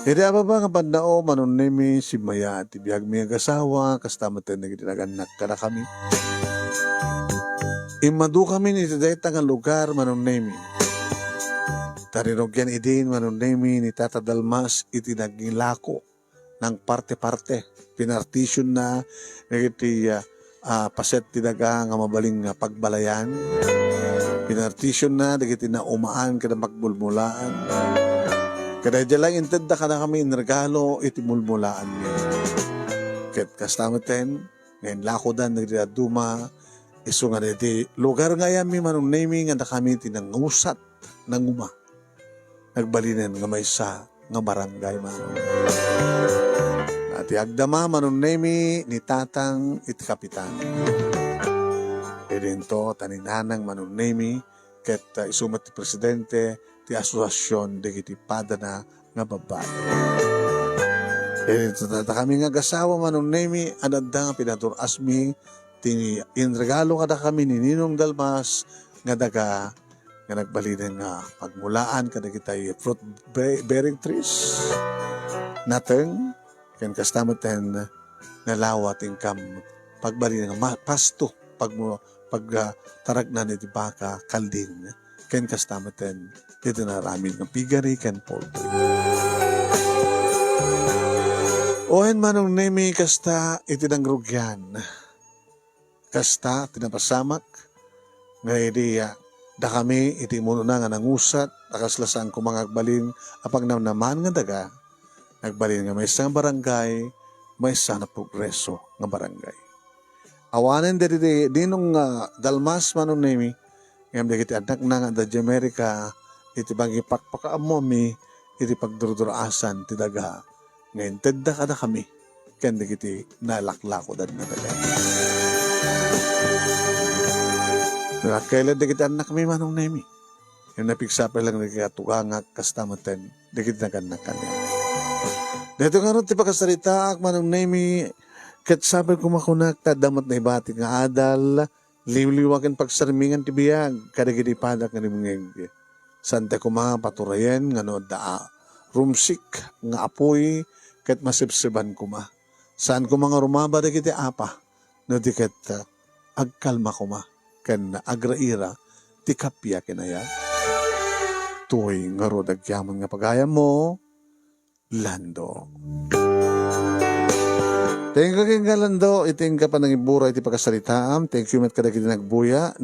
Hindi ba nga bandao, manong nemi, si Maya at ibiyag mi ang asawa, kasta matin nagiti naganak ka na kami. Imadu kami ni Tadayta nga lugar, manong nemi. Tarinogyan idin manunemi ni Tata Dalmas iti naging lako ng parte-parte. Pinartisyon na iti paset ti daga nga mabaling nga pagbalayan. Pinartisyon na dagiti na umaan kada magbulmulaan. Kada lang intenda ka na kami inregalo iti mulmulaan niya. Ket kastameten ngayon lako dan nagdaduma iso nga iti lugar nga yami manunemi nga na kami tinangusat ng uma. Nagbalinan nga may sa nga barangay manong. At iagdama manunemi ni tatang iti kapitan. Irinto taninanang manunemi ket isumat ti presidente ti asosasyon dagiti padana nga babae. Irinto tata kami nga gasawa manunemi anadda nga pinaturas mi ti inregalo kada kami ni Ninong Dalmas nga daga nga nagbalinan nga pagmulaan kada kitay fruit bearing trees nateng ken kastameten nalawat income pagbalinan nga pasto pag taragnan iti baka kalding ken kastameten dito na ramin ng pigari ken poultry. Ohen manong nemi kasta iti nangrugyan kasta tinapasamak nga ideya da kami iti muno na nga nangusat akaslasan ko mga agbalin apag namnaman nga daga nagbalin nga may isang barangay may sana progreso nga barangay awanen diri dinong Dalmas manunemi ngam dagiti anak na nga da Amerika iti bagi pakpakaammo iti pagdurdurasan ti daga ngayon tedda kada kami ken dagiti nalaklako dan nga daga. Kailan di kita anak mi manong nemi. Yung napiksa pa lang nagkatugangak kastamatan, di kita naganak kanya. Dito nga ron, ti pagkasarita, manong nemi, kat sabi ko makunak, tadamat na ibati nga adal, liwliwakin pagsarmingan ti biyag, kadagidi padak nga nimingig. Santa ko mga paturayan, nga no, rumsik, nga apoy, kat masipsiban ko ma. Saan ko mga rumaba da kiti apa, no di kat agkalma ko ma, kan agraira, ti kapya kinaya. Tuhoy nga ro, dagyaman nga pagaya mo, Lando. Thank you kay Lando, iting ka pa ng ibura iti pagkasalitaan. Thank you mat kadagiti nagbuya.